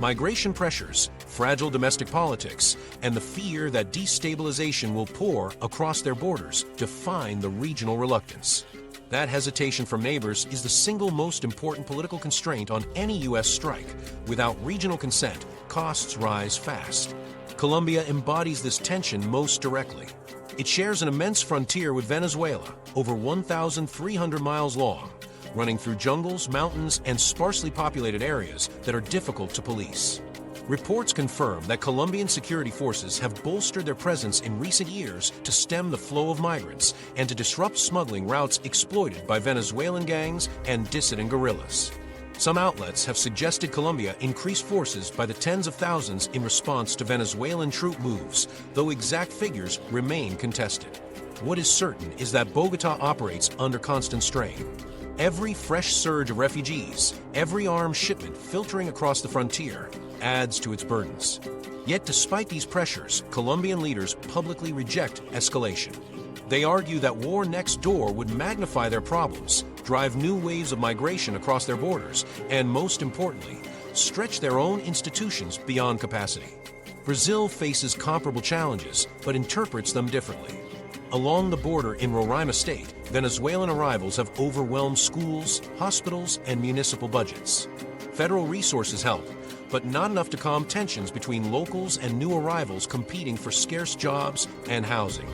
Migration pressures, fragile domestic politics, and the fear that destabilization will pour across their borders define the regional reluctance. That hesitation from neighbors is the single most important political constraint on any U.S. strike. Without regional consent, costs rise fast. Colombia embodies this tension most directly. It shares an immense frontier with Venezuela, over 1,300 miles long, running through jungles, mountains, and sparsely populated areas that are difficult to police. Reports confirm that Colombian security forces have bolstered their presence in recent years to stem the flow of migrants and to disrupt smuggling routes exploited by Venezuelan gangs and dissident guerrillas. Some outlets have suggested Colombia increase forces by the tens of thousands in response to Venezuelan troop moves, though exact figures remain contested. What is certain is that Bogotá operates under constant strain. Every fresh surge of refugees, every armed shipment filtering across the frontier, adds to its burdens. Yet despite these pressures, Colombian leaders publicly reject escalation. They argue that war next door would magnify their problems, drive new waves of migration across their borders, and most importantly, stretch their own institutions beyond capacity. Brazil faces comparable challenges, but interprets them differently. Along the border in Roraima State, Venezuelan arrivals have overwhelmed schools, hospitals, and municipal budgets. Federal resources help, but not enough to calm tensions between locals and new arrivals competing for scarce jobs and housing.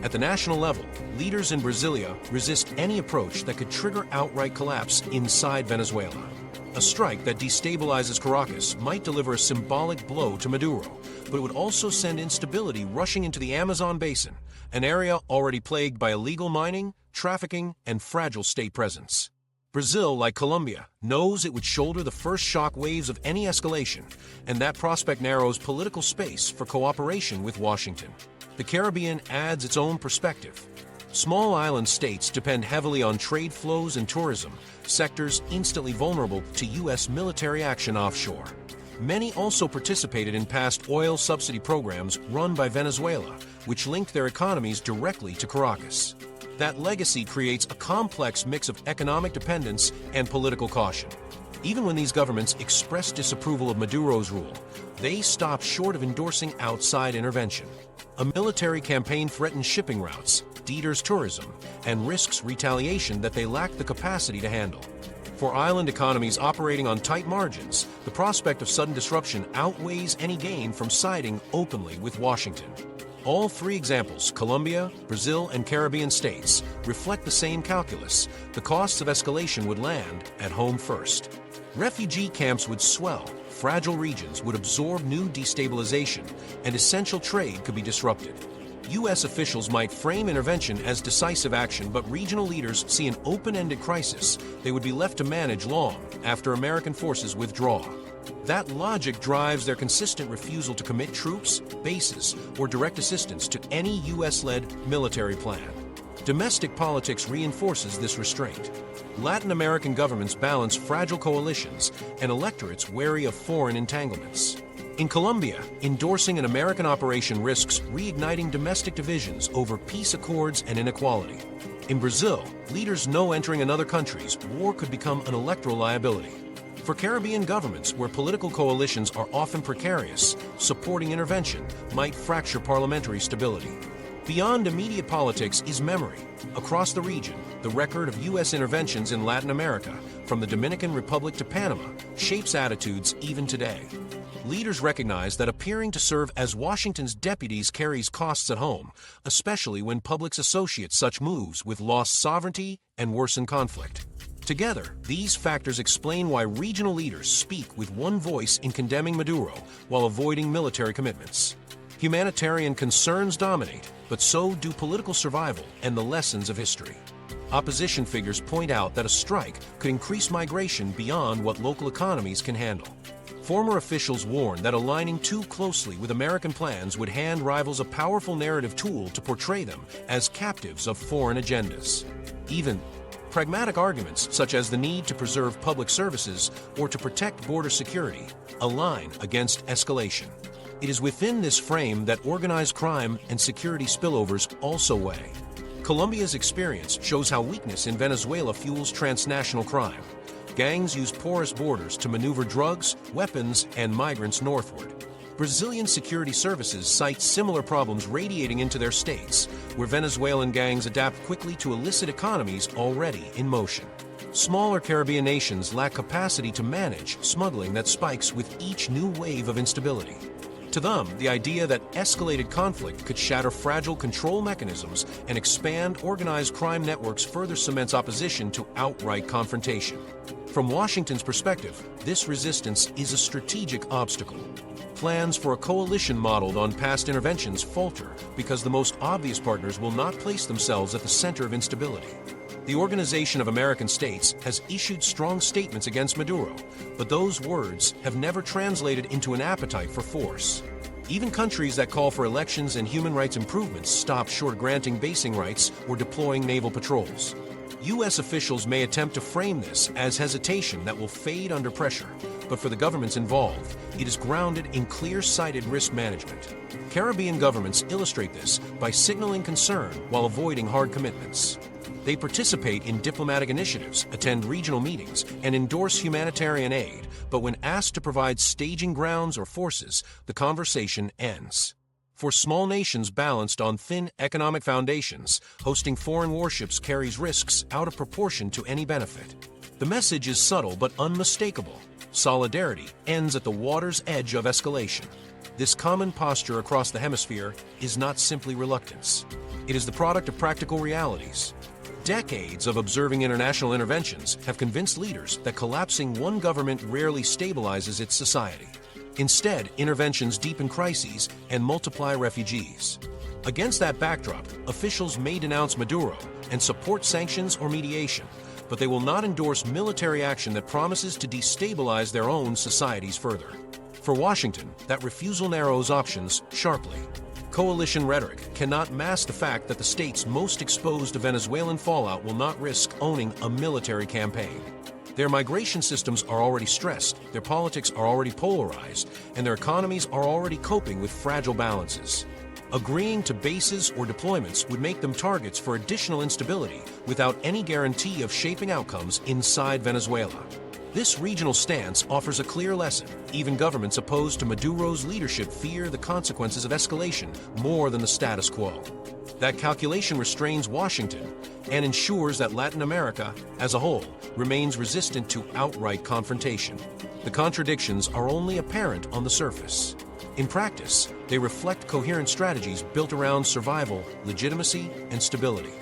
At the national level, leaders in Brasilia resist any approach that could trigger outright collapse inside Venezuela. A strike that destabilizes Caracas might deliver a symbolic blow to Maduro, but it would also send instability rushing into the Amazon basin, an area already plagued by illegal mining, trafficking, and fragile state presence. Brazil, like Colombia, knows it would shoulder the first shock waves of any escalation, and that prospect narrows political space for cooperation with Washington. The Caribbean adds its own perspective. Small island states depend heavily on trade flows and tourism, sectors instantly vulnerable to U.S. military action offshore. Many also participated in past oil subsidy programs run by Venezuela, which linked their economies directly to Caracas. That legacy creates a complex mix of economic dependence and political caution. Even when these governments express disapproval of Maduro's rule, they stop short of endorsing outside intervention. A military campaign threatens shipping routes, deters tourism, and risks retaliation that they lack the capacity to handle. For island economies operating on tight margins, the prospect of sudden disruption outweighs any gain from siding openly with Washington. All three examples, Colombia, Brazil, and Caribbean states, reflect the same calculus: the costs of escalation would land at home first. Refugee camps would swell, fragile regions would absorb new destabilization, and essential trade could be disrupted. U.S. officials might frame intervention as decisive action, but regional leaders see an open-ended crisis they would be left to manage long after American forces withdraw. That logic drives their consistent refusal to commit troops, bases, or direct assistance to any U.S.-led military plan. Domestic politics reinforces this restraint. Latin American governments balance fragile coalitions and electorates wary of foreign entanglements. In Colombia, endorsing an American operation risks reigniting domestic divisions over peace accords and inequality. In Brazil, leaders know entering another country's war could become an electoral liability. For Caribbean governments, where political coalitions are often precarious, supporting intervention might fracture parliamentary stability. Beyond immediate politics is memory. Across the region, the record of U.S. interventions in Latin America, from the Dominican Republic to Panama, shapes attitudes even today. Leaders recognize that appearing to serve as Washington's deputies carries costs at home, especially when publics associate such moves with lost sovereignty and worsened conflict. Together, these factors explain why regional leaders speak with one voice in condemning Maduro while avoiding military commitments. Humanitarian concerns dominate, but so do political survival and the lessons of history. Opposition figures point out that a strike could increase migration beyond what local economies can handle. Former officials warn that aligning too closely with American plans would hand rivals a powerful narrative tool to portray them as captives of foreign agendas. Even pragmatic arguments, such as the need to preserve public services or to protect border security, align against escalation. It is within this frame that organized crime and security spillovers also weigh. Colombia's experience shows how weakness in Venezuela fuels transnational crime. Gangs use porous borders to maneuver drugs, weapons, and migrants northward. Brazilian security services cite similar problems radiating into their states, where Venezuelan gangs adapt quickly to illicit economies already in motion. Smaller Caribbean nations lack capacity to manage smuggling that spikes with each new wave of instability. To them, the idea that escalated conflict could shatter fragile control mechanisms and expand organized crime networks further cements opposition to outright confrontation. From Washington's perspective, this resistance is a strategic obstacle. Plans for a coalition modeled on past interventions falter because the most obvious partners will not place themselves at the center of instability. The Organization of American States has issued strong statements against Maduro, but those words have never translated into an appetite for force. Even countries that call for elections and human rights improvements stop short of granting basing rights or deploying naval patrols. U.S. officials may attempt to frame this as hesitation that will fade under pressure, but for the governments involved, it is grounded in clear-sighted risk management. Caribbean governments illustrate this by signaling concern while avoiding hard commitments. They participate in diplomatic initiatives, attend regional meetings, and endorse humanitarian aid, but when asked to provide staging grounds or forces, the conversation ends. For small nations balanced on thin economic foundations, hosting foreign warships carries risks out of proportion to any benefit. The message is subtle but unmistakable. Solidarity ends at the water's edge of escalation. This common posture across the hemisphere is not simply reluctance. It is the product of practical realities. Decades of observing international interventions have convinced leaders that collapsing one government rarely stabilizes its society. Instead, interventions deepen crises and multiply refugees. Against that backdrop, officials may denounce Maduro and support sanctions or mediation, but they will not endorse military action that promises to destabilize their own societies further. For Washington, that refusal narrows options sharply. Coalition rhetoric cannot mask the fact that the states most exposed to Venezuelan fallout will not risk owning a military campaign. Their migration systems are already stressed, their politics are already polarized, and their economies are already coping with fragile balances. Agreeing to bases or deployments would make them targets for additional instability without any guarantee of shaping outcomes inside Venezuela. This regional stance offers a clear lesson. Even governments opposed to Maduro's leadership fear the consequences of escalation more than the status quo. That calculation restrains Washington and ensures that Latin America, as a whole, remains resistant to outright confrontation. The contradictions are only apparent on the surface. In practice, they reflect coherent strategies built around survival, legitimacy, and stability.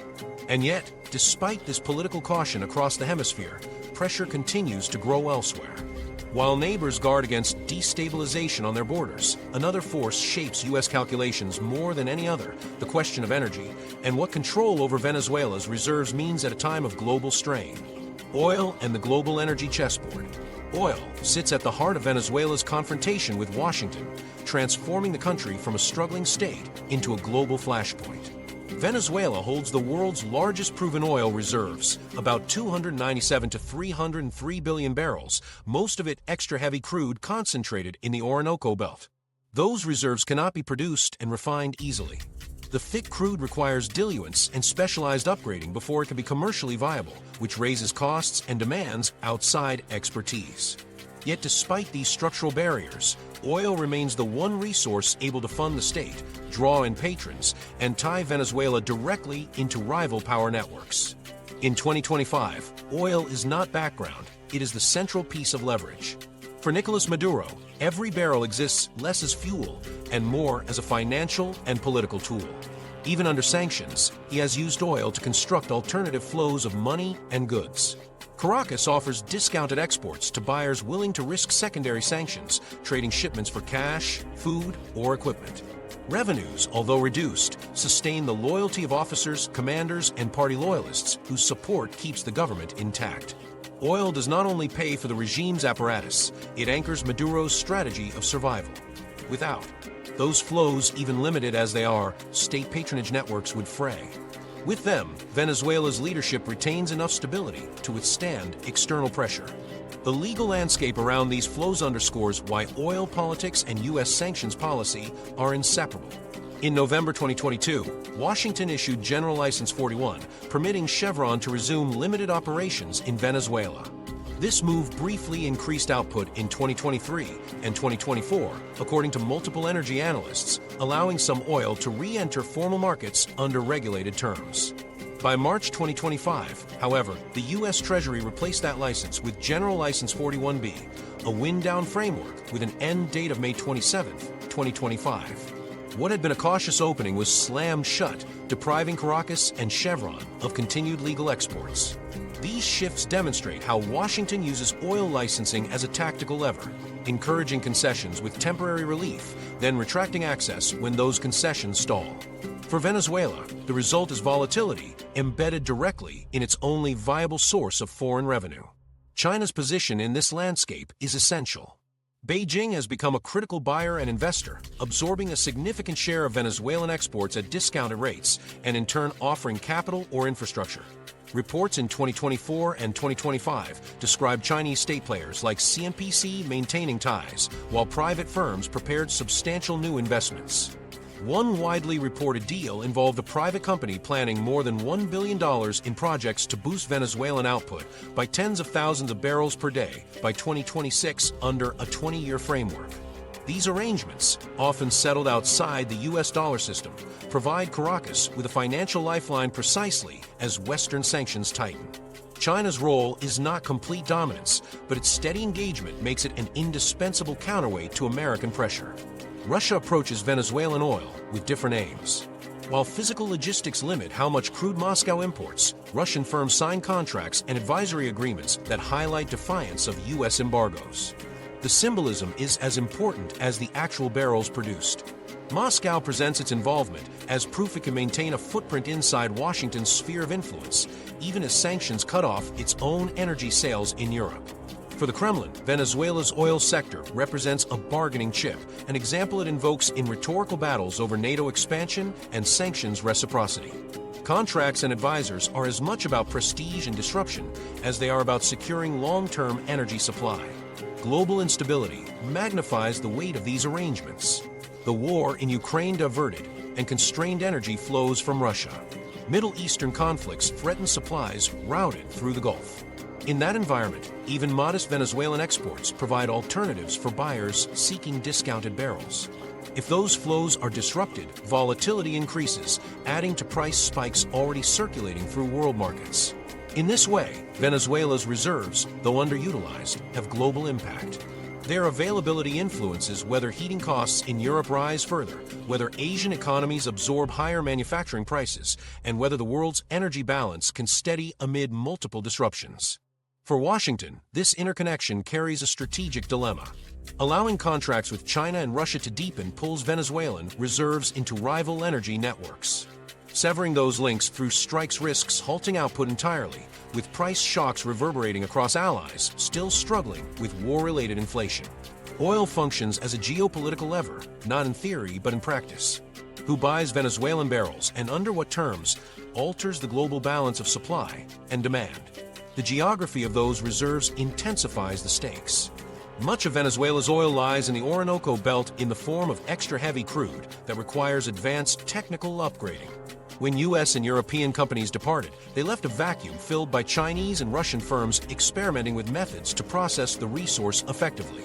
And yet, despite this political caution across the hemisphere, pressure continues to grow elsewhere. While neighbors guard against destabilization on their borders, another force shapes U.S. calculations more than any other: the question of energy and what control over Venezuela's reserves means at a time of global strain. Oil and the global energy chessboard. Oil sits at the heart of Venezuela's confrontation with Washington, transforming the country from a struggling state into a global flashpoint. Venezuela holds the world's largest proven oil reserves, about 297 to 303 billion barrels, most of it extra-heavy crude concentrated in the Orinoco Belt. Those reserves cannot be produced and refined easily. The thick crude requires diluents and specialized upgrading before it can be commercially viable, which raises costs and demands outside expertise. Yet despite these structural barriers, oil remains the one resource able to fund the state, draw in patrons, and tie Venezuela directly into rival power networks. In 2025, oil is not background, it is the central piece of leverage. For Nicolas Maduro, every barrel exists less as fuel and more as a financial and political tool. Even under sanctions, he has used oil to construct alternative flows of money and goods. Caracas offers discounted exports to buyers willing to risk secondary sanctions, trading shipments for cash, food, or equipment. Revenues, although reduced, sustain the loyalty of officers, commanders, and party loyalists whose support keeps the government intact. Oil does not only pay for the regime's apparatus, it anchors Maduro's strategy of survival. Without those flows, even limited as they are, state patronage networks would fray. With them, Venezuela's leadership retains enough stability to withstand external pressure. The legal landscape around these flows underscores why oil politics and U.S. sanctions policy are inseparable. In November 2022, Washington issued General License 41, permitting Chevron to resume limited operations in Venezuela. This move briefly increased output in 2023 and 2024, according to multiple energy analysts, allowing some oil to re-enter formal markets under regulated terms. By March 2025, however, the U.S. Treasury replaced that license with General License 41B, a wind-down framework with an end date of May 27, 2025. What had been a cautious opening was slammed shut, depriving Caracas and Chevron of continued legal exports. These shifts demonstrate how Washington uses oil licensing as a tactical lever, encouraging concessions with temporary relief, then retracting access when those concessions stall. For Venezuela, the result is volatility embedded directly in its only viable source of foreign revenue. China's position in this landscape is essential. Beijing has become a critical buyer and investor, absorbing a significant share of Venezuelan exports at discounted rates and in turn offering capital or infrastructure. Reports in 2024 and 2025 describe Chinese state players like CNPC maintaining ties, while private firms prepared substantial new investments. One widely reported deal involved a private company planning more than $1 billion in projects to boost Venezuelan output by tens of thousands of barrels per day by 2026 under a 20-year framework. These arrangements, often settled outside the U.S. dollar system, provide Caracas with a financial lifeline precisely as Western sanctions tighten. China's role is not complete dominance, but its steady engagement makes it an indispensable counterweight to American pressure. Russia approaches Venezuelan oil with different aims. While physical logistics limit how much crude Moscow imports, Russian firms sign contracts and advisory agreements that highlight defiance of U.S. embargoes. The symbolism is as important as the actual barrels produced. Moscow presents its involvement as proof it can maintain a footprint inside Washington's sphere of influence, even as sanctions cut off its own energy sales in Europe. For the Kremlin, Venezuela's oil sector represents a bargaining chip, an example it invokes in rhetorical battles over NATO expansion and sanctions reciprocity. Contracts and advisors are as much about prestige and disruption as they are about securing long-term energy supply. Global instability magnifies the weight of these arrangements. The war in Ukraine diverted, and constrained energy flows from Russia. Middle Eastern conflicts threaten supplies routed through the Gulf. In that environment, even modest Venezuelan exports provide alternatives for buyers seeking discounted barrels. If those flows are disrupted, volatility increases, adding to price spikes already circulating through world markets. In this way, Venezuela's reserves, though underutilized, have global impact. Their availability influences whether heating costs in Europe rise further, whether Asian economies absorb higher manufacturing prices, and whether the world's energy balance can steady amid multiple disruptions. For Washington, this interconnection carries a strategic dilemma. Allowing contracts with China and Russia to deepen pulls Venezuelan reserves into rival energy networks. Severing those links through strikes risks halting output entirely, with price shocks reverberating across allies still struggling with war-related inflation. Oil functions as a geopolitical lever, not in theory but in practice. who buys Venezuelan barrels and under what terms, alters the global balance of supply and demand. The geography of those reserves intensifies the stakes. Much of Venezuela's oil lies in the Orinoco Belt in the form of extra-heavy crude that requires advanced technical upgrading. When US and European companies departed, they left a vacuum filled by Chinese and Russian firms experimenting with methods to process the resource effectively.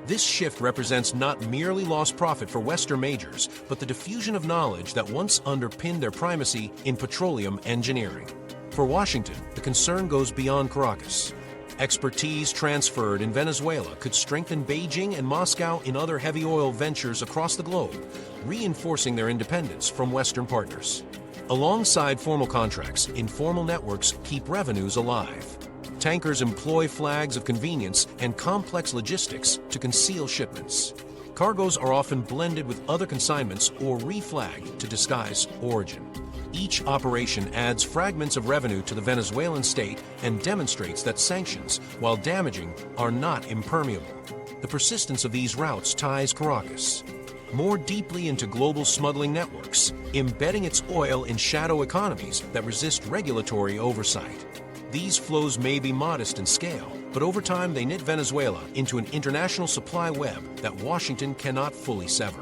This shift represents not merely lost profit for Western majors, but the diffusion of knowledge that once underpinned their primacy in petroleum engineering. For Washington, the concern goes beyond Caracas. Expertise transferred in Venezuela could strengthen Beijing and Moscow in other heavy oil ventures across the globe, reinforcing their independence from Western partners. Alongside formal contracts, informal networks keep revenues alive. Tankers employ flags of convenience and complex logistics to conceal shipments. Cargoes are often blended with other consignments or reflagged to disguise origin. Each operation adds fragments of revenue to the Venezuelan state and demonstrates that sanctions, while damaging, are not impermeable. The persistence of these routes ties Caracas more deeply into global smuggling networks, embedding its oil in shadow economies that resist regulatory oversight. These flows may be modest in scale, but over time they knit Venezuela into an international supply web that Washington cannot fully sever.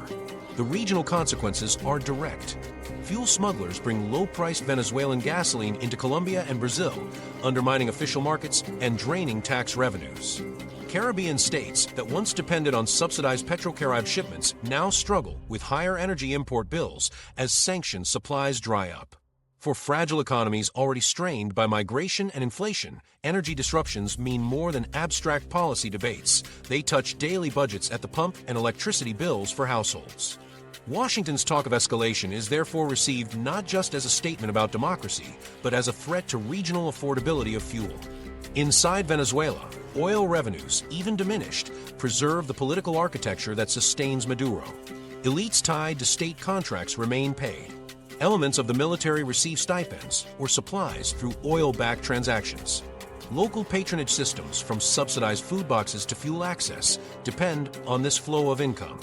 The regional consequences are direct. Fuel smugglers bring low-priced Venezuelan gasoline into Colombia and Brazil, undermining official markets and draining tax revenues. Caribbean states that once depended on subsidized Petrocarib shipments now struggle with higher energy import bills as sanctioned supplies dry up. For fragile economies already strained by migration and inflation, energy disruptions mean more than abstract policy debates. They touch daily budgets at the pump and electricity bills for households. Washington's talk of escalation is therefore received not just as a statement about democracy, but as a threat to regional affordability of fuel. Inside Venezuela, oil revenues, even diminished, preserve the political architecture that sustains Maduro. Elites tied to state contracts remain paid. Elements of the military receive stipends or supplies through oil-backed transactions. Local patronage systems, from subsidized food boxes to fuel access, depend on this flow of income.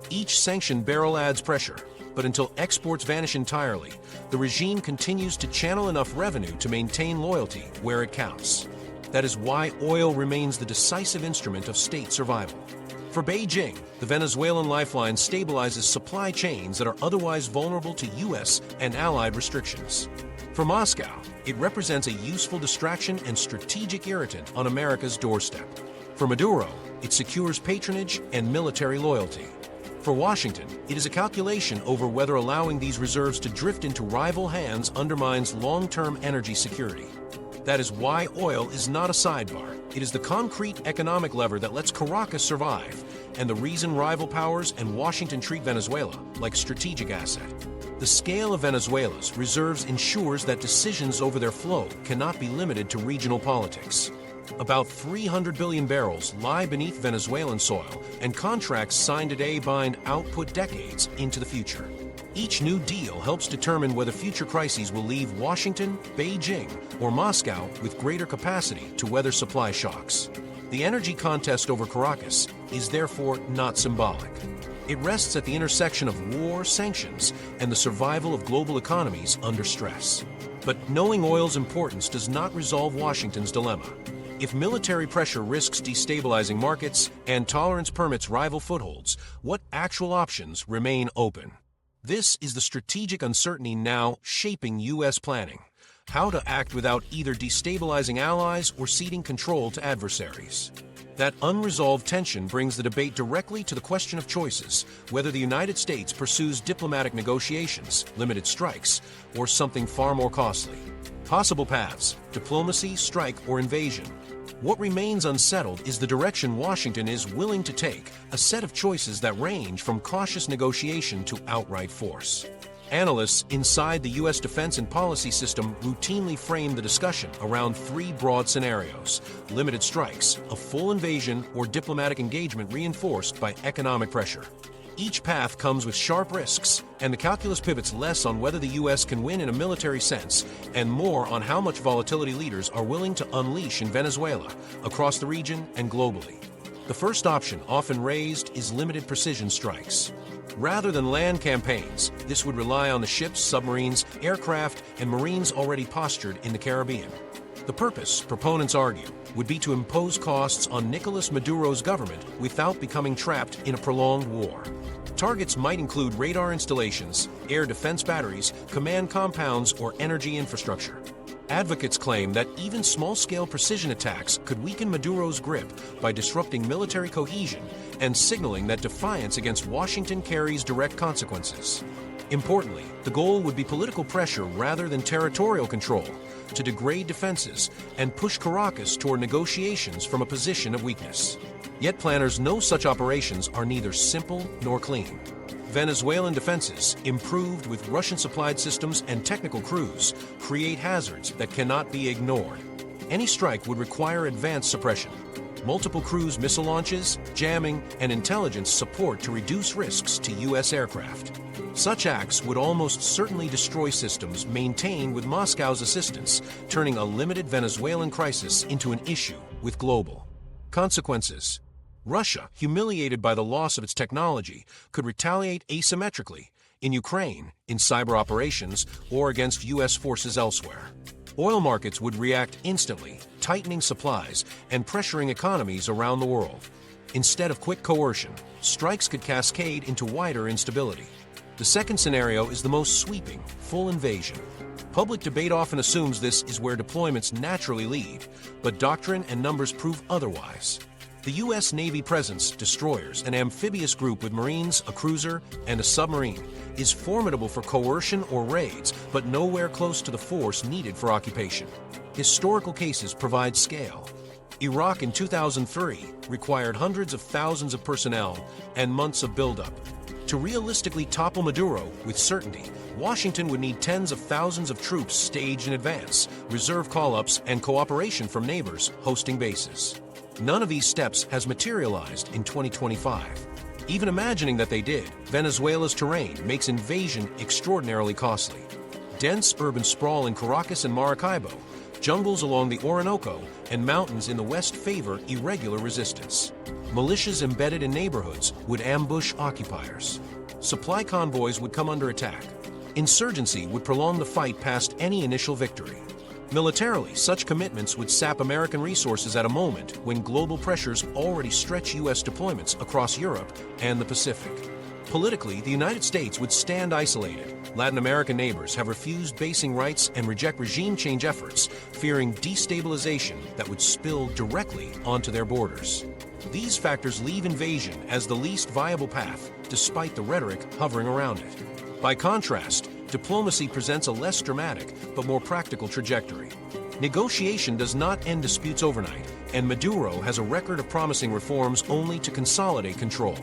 Each sanctioned barrel adds pressure, but until exports vanish entirely, the regime continues to channel enough revenue to maintain loyalty where it counts. That is why oil remains the decisive instrument of state survival. For Beijing, the Venezuelan lifeline stabilizes supply chains that are otherwise vulnerable to US and allied restrictions. For Moscow, it represents a useful distraction and strategic irritant on America's doorstep. For Maduro, it secures patronage and military loyalty. For Washington, it is a calculation over whether allowing these reserves to drift into rival hands undermines long-term energy security. That is why oil is not a sidebar. It is the concrete economic lever that lets Caracas survive, and the reason rival powers and Washington treat Venezuela like a strategic asset. The scale of Venezuela's reserves ensures that decisions over their flow cannot be limited to regional politics. About 300 billion barrels lie beneath Venezuelan soil, and contracts signed today bind output decades into the future. Each new deal helps determine whether future crises will leave Washington, Beijing, or Moscow with greater capacity to weather supply shocks. The energy contest over Caracas is therefore not symbolic. It rests at the intersection of war, sanctions, and the survival of global economies under stress. But knowing oil's importance does not resolve Washington's dilemma. If military pressure risks destabilizing markets and tolerance permits rival footholds, what actual options remain open? This is the strategic uncertainty now shaping U.S. planning. How to act without either destabilizing allies or ceding control to adversaries. That unresolved tension brings the debate directly to the question of choices, whether the United States pursues diplomatic negotiations, limited strikes, or something far more costly. Possible paths: diplomacy, strike, or invasion. What remains unsettled is the direction Washington is willing to take, a set of choices that range from cautious negotiation to outright force. Analysts inside the U.S. defense and policy system routinely frame the discussion around three broad scenarios: limited strikes, a full invasion, or diplomatic engagement reinforced by economic pressure. Each path comes with sharp risks, and the calculus pivots less on whether the U.S. can win in a military sense and more on how much volatility leaders are willing to unleash in Venezuela, across the region, and globally. The first option, often raised, is limited precision strikes. Rather than land campaigns, this would rely on the ships, submarines, aircraft, and marines already postured in the Caribbean. The purpose, proponents argue, would be to impose costs on Nicolas Maduro's government without becoming trapped in a prolonged war. Targets might include radar installations, air defense batteries, command compounds, or energy infrastructure. Advocates claim that even small-scale precision attacks could weaken Maduro's grip by disrupting military cohesion and signaling that defiance against Washington carries direct consequences. Importantly, the goal would be political pressure rather than territorial control to degrade defenses and push Caracas toward negotiations from a position of weakness. Yet planners know such operations are neither simple nor clean. Venezuelan defenses, improved with Russian-supplied systems and technical crews, create hazards that cannot be ignored. Any strike would require advanced suppression, multiple cruise missile launches, jamming, and intelligence support to reduce risks to U.S. aircraft. Such acts would almost certainly destroy systems maintained with Moscow's assistance, turning a limited Venezuelan crisis into an issue with global consequences. Russia, humiliated by the loss of its technology, could retaliate asymmetrically in Ukraine, in cyber operations, or against U.S. forces elsewhere. Oil markets would react instantly, tightening supplies and pressuring economies around the world. Instead of quick coercion, strikes could cascade into wider instability. The second scenario is the most sweeping, full invasion. Public debate often assumes this is where deployments naturally lead, but doctrine and numbers prove otherwise. The U.S. Navy presence, destroyers, an amphibious group with Marines, a cruiser, and a submarine, is formidable for coercion or raids, but nowhere close to the force needed for occupation. Historical cases provide scale. Iraq in 2003 required hundreds of thousands of personnel and months of buildup. To realistically topple Maduro with certainty, Washington would need tens of thousands of troops staged in advance, reserve call-ups, and cooperation from neighbors hosting bases. None of these steps has materialized in 2025. Even imagining that they did, Venezuela's terrain makes invasion extraordinarily costly. Dense urban sprawl in Caracas and Maracaibo, jungles along the Orinoco, and mountains in the west favor irregular resistance. Militias embedded in neighborhoods would ambush occupiers. Supply convoys would come under attack. Insurgency would prolong the fight past any initial victory. Militarily, such commitments would sap American resources at a moment when global pressures already stretch U.S. deployments across Europe and the Pacific. Politically, the United States would stand isolated. Latin American neighbors have refused basing rights and reject regime change efforts, fearing destabilization that would spill directly onto their borders. These factors leave invasion as the least viable path, despite the rhetoric hovering around it. By contrast, diplomacy presents a less dramatic but more practical trajectory. Negotiation does not end disputes overnight, and Maduro has a record of promising reforms only to consolidate control.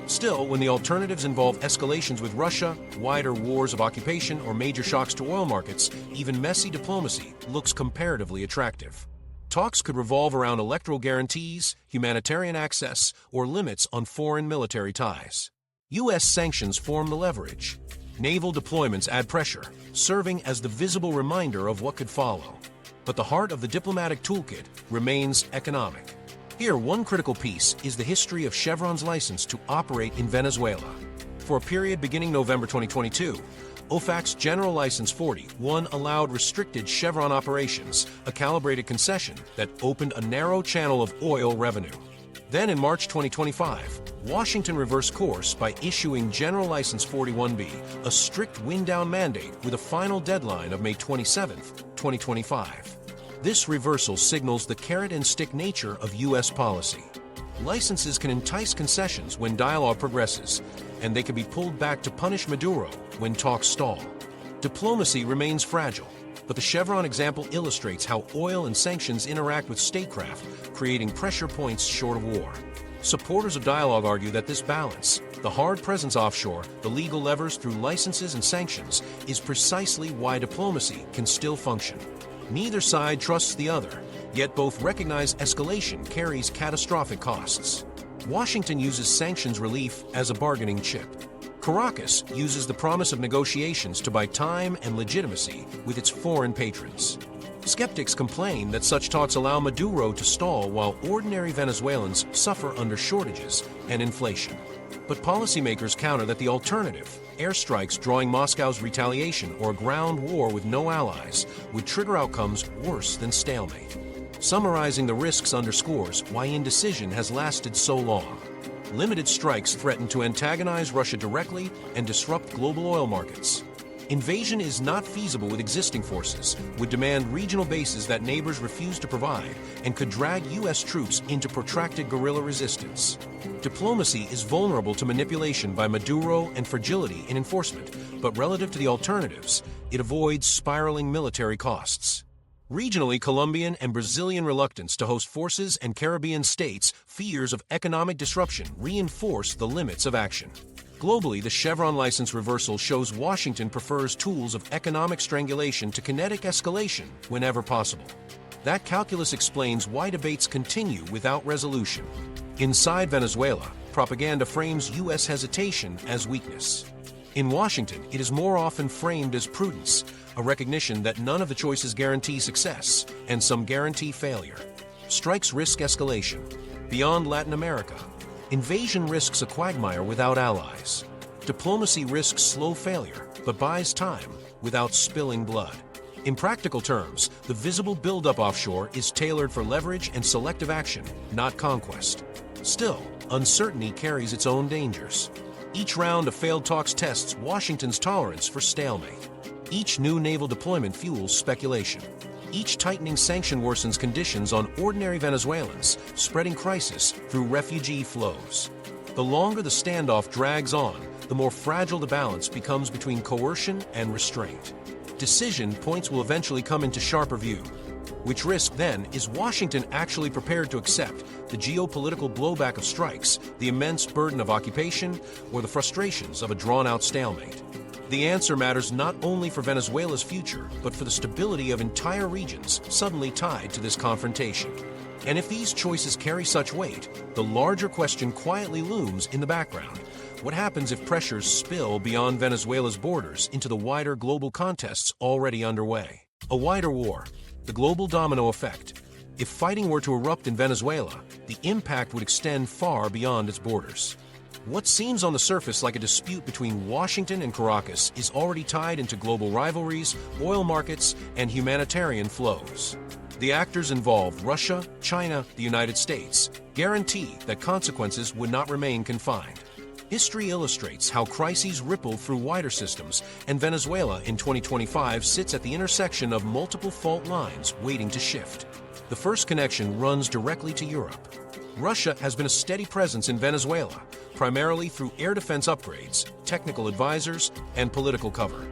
Still, when the alternatives involve escalations with Russia, wider wars of occupation, or major shocks to oil markets, even messy diplomacy looks comparatively attractive. Talks could revolve around electoral guarantees, humanitarian access, or limits on foreign military ties. U.S. sanctions form the leverage. Naval deployments add pressure, serving as the visible reminder of what could follow. But the heart of the diplomatic toolkit remains economic. Here, one critical piece is the history of Chevron's license to operate in Venezuela. For a period beginning November 2022, OFAC's General License 41 allowed restricted Chevron operations, a calibrated concession that opened a narrow channel of oil revenue. Then in March 2025, Washington reversed course by issuing General License 41B, a strict wind-down mandate with a final deadline of May 27, 2025. This reversal signals the carrot-and-stick nature of U.S. policy. Licenses can entice concessions when dialogue progresses, and they can be pulled back to punish Maduro when talks stall. Diplomacy remains fragile, but the Chevron example illustrates how oil and sanctions interact with statecraft, creating pressure points short of war. Supporters of dialogue argue that this balance, the hard presence offshore, the legal levers through licenses and sanctions, is precisely why diplomacy can still function. Neither side trusts the other, yet both recognize escalation carries catastrophic costs. Washington uses sanctions relief as a bargaining chip. Caracas uses the promise of negotiations to buy time and legitimacy with its foreign patrons. Skeptics complain that such talks allow Maduro to stall while ordinary Venezuelans suffer under shortages and inflation. But policymakers counter that the alternative, airstrikes drawing Moscow's retaliation or a ground war with no allies, would trigger outcomes worse than stalemate. Summarizing the risks underscores why indecision has lasted so long. Limited strikes threaten to antagonize Russia directly and disrupt global oil markets. Invasion is not feasible with existing forces, would demand regional bases that neighbors refuse to provide, and could drag U.S. troops into protracted guerrilla resistance. Diplomacy is vulnerable to manipulation by Maduro and fragility in enforcement, but relative to the alternatives, it avoids spiraling military costs. Regionally, Colombian and Brazilian reluctance to host forces and Caribbean states' fears of economic disruption reinforce the limits of action. Globally, the Chevron license reversal shows Washington prefers tools of economic strangulation to kinetic escalation whenever possible. That calculus explains why debates continue without resolution. Inside Venezuela, propaganda frames U.S. hesitation as weakness. In Washington, it is more often framed as prudence, a recognition that none of the choices guarantee success, and some guarantee failure. Strikes risk escalation. Beyond Latin America, invasion risks a quagmire without allies. Diplomacy risks slow failure, but buys time without spilling blood. In practical terms, the visible buildup offshore is tailored for leverage and selective action, not conquest. Still, uncertainty carries its own dangers. Each round of failed talks tests Washington's tolerance for stalemate. Each new naval deployment fuels speculation. Each tightening sanction worsens conditions on ordinary Venezuelans, spreading crisis through refugee flows. The longer the standoff drags on, the more fragile the balance becomes between coercion and restraint. Decision points will eventually come into sharper view. Which risk, then, is Washington actually prepared to accept? The geopolitical blowback of strikes, the immense burden of occupation, or the frustrations of a drawn-out stalemate? The answer matters not only for Venezuela's future, but for the stability of entire regions suddenly tied to this confrontation. And if these choices carry such weight, the larger question quietly looms in the background. What happens if pressures spill beyond Venezuela's borders into the wider global contests already underway? A wider war, the global domino effect. If fighting were to erupt in Venezuela, the impact would extend far beyond its borders. What seems on the surface like a dispute between Washington and Caracas is already tied into global rivalries, oil markets, and humanitarian flows. The actors involved, Russia, China, the United States, guarantee that consequences would not remain confined. History illustrates how crises ripple through wider systems, and Venezuela in 2025 sits at the intersection of multiple fault lines waiting to shift. The first connection runs directly to Europe. Russia has been a steady presence in Venezuela, primarily through air defense upgrades, technical advisors, and political cover.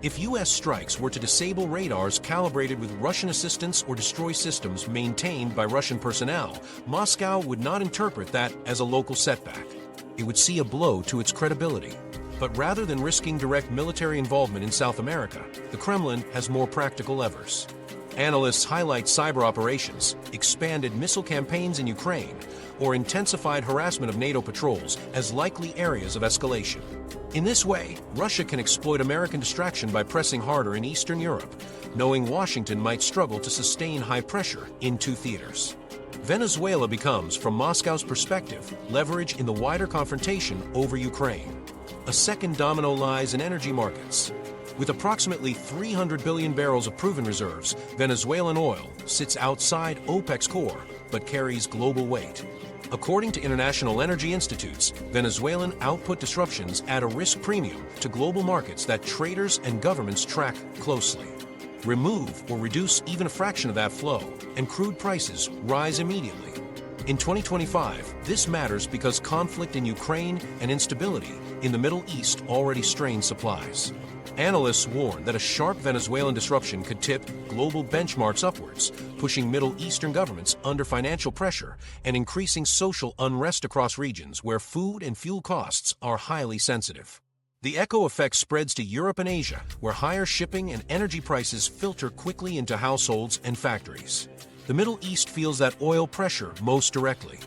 If U.S. strikes were to disable radars calibrated with Russian assistance or destroy systems maintained by Russian personnel, Moscow would not interpret that as a local setback. It would see a blow to its credibility. But rather than risking direct military involvement in South America, the Kremlin has more practical levers. Analysts highlight cyber operations, expanded missile campaigns in Ukraine, or intensified harassment of NATO patrols as likely areas of escalation. In this way, Russia can exploit American distraction by pressing harder in Eastern Europe, knowing Washington might struggle to sustain high pressure in two theaters. Venezuela becomes, from Moscow's perspective, leverage in the wider confrontation over Ukraine. A second domino lies in energy markets. With approximately 300 billion barrels of proven reserves, Venezuelan oil sits outside OPEC's core, but carries global weight. According to international energy institutes, Venezuelan output disruptions add a risk premium to global markets that traders and governments track closely. Remove or reduce even a fraction of that flow, and crude prices rise immediately. In 2025, this matters because conflict in Ukraine and instability in the Middle East already strain supplies. Analysts warn that a sharp Venezuelan disruption could tip global benchmarks upwards, pushing Middle Eastern governments under financial pressure and increasing social unrest across regions where food and fuel costs are highly sensitive. The echo effect spreads to Europe and Asia, where higher shipping and energy prices filter quickly into households and factories. The Middle East feels that oil pressure most directly.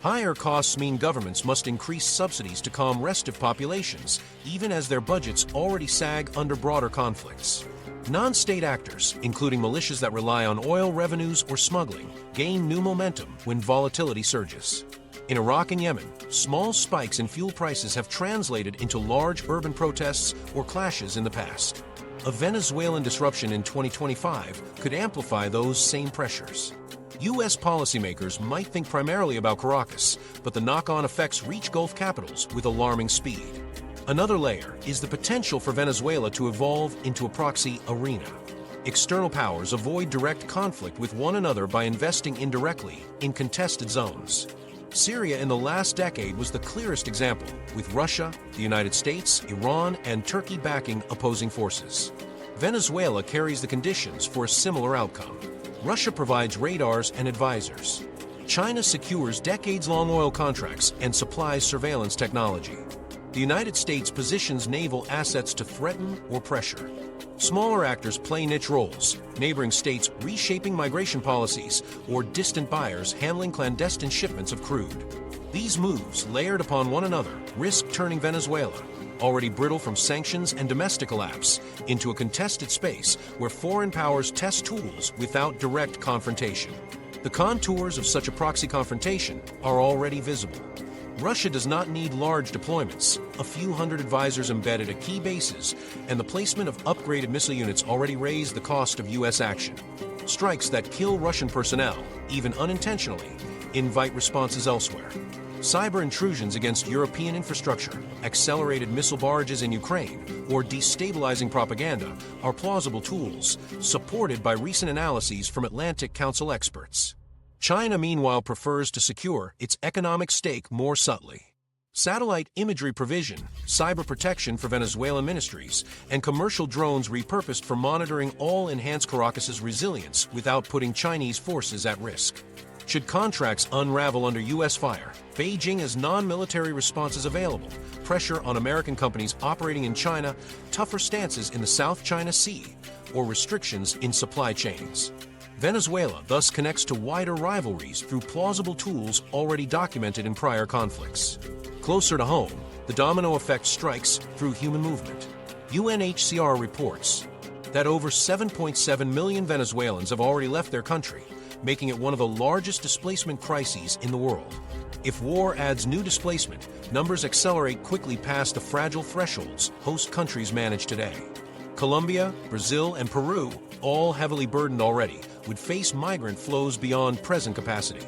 Higher costs mean governments must increase subsidies to calm restive populations, even as their budgets already sag under broader conflicts. Non-state actors, including militias that rely on oil revenues or smuggling, gain new momentum when volatility surges. In Iraq and Yemen, small spikes in fuel prices have translated into large urban protests or clashes in the past. A Venezuelan disruption in 2025 could amplify those same pressures. U.S. policymakers might think primarily about Caracas, but the knock-on effects reach Gulf capitals with alarming speed. Another layer is the potential for Venezuela to evolve into a proxy arena. External powers avoid direct conflict with one another by investing indirectly in contested zones. Syria in the last decade was the clearest example, with Russia, the United States, Iran, and Turkey backing opposing forces. Venezuela carries the conditions for a similar outcome. Russia provides radars and advisors. China secures decades-long oil contracts and supplies surveillance technology. The United States positions naval assets to threaten or pressure. Smaller actors play niche roles, neighboring states reshaping migration policies or distant buyers handling clandestine shipments of crude. These moves, layered upon one another, risk turning Venezuela, already brittle from sanctions and domestic collapse, into a contested space where foreign powers test tools without direct confrontation. The contours of such a proxy confrontation are already visible. Russia does not need large deployments. A few hundred advisors embedded at key bases, and the placement of upgraded missile units already raise the cost of U.S. action. Strikes that kill Russian personnel, even unintentionally, invite responses elsewhere. Cyber intrusions against European infrastructure, accelerated missile barrages in Ukraine, or destabilizing propaganda are plausible tools, supported by recent analyses from Atlantic Council experts. China, meanwhile, prefers to secure its economic stake more subtly. Satellite imagery provision, cyber protection for Venezuelan ministries, and commercial drones repurposed for monitoring all enhance Caracas's resilience without putting Chinese forces at risk. Should contracts unravel under U.S. fire, Beijing has non-military responses available, pressure on American companies operating in China, tougher stances in the South China Sea, or restrictions in supply chains. Venezuela thus connects to wider rivalries through plausible tools already documented in prior conflicts. Closer to home, the domino effect strikes through human movement. UNHCR reports that over 7.7 million Venezuelans have already left their country, making it one of the largest displacement crises in the world. If war adds new displacement, numbers accelerate quickly past the fragile thresholds host countries manage today. Colombia, Brazil, and Peru, all heavily burdened already, would face migrant flows beyond present capacity.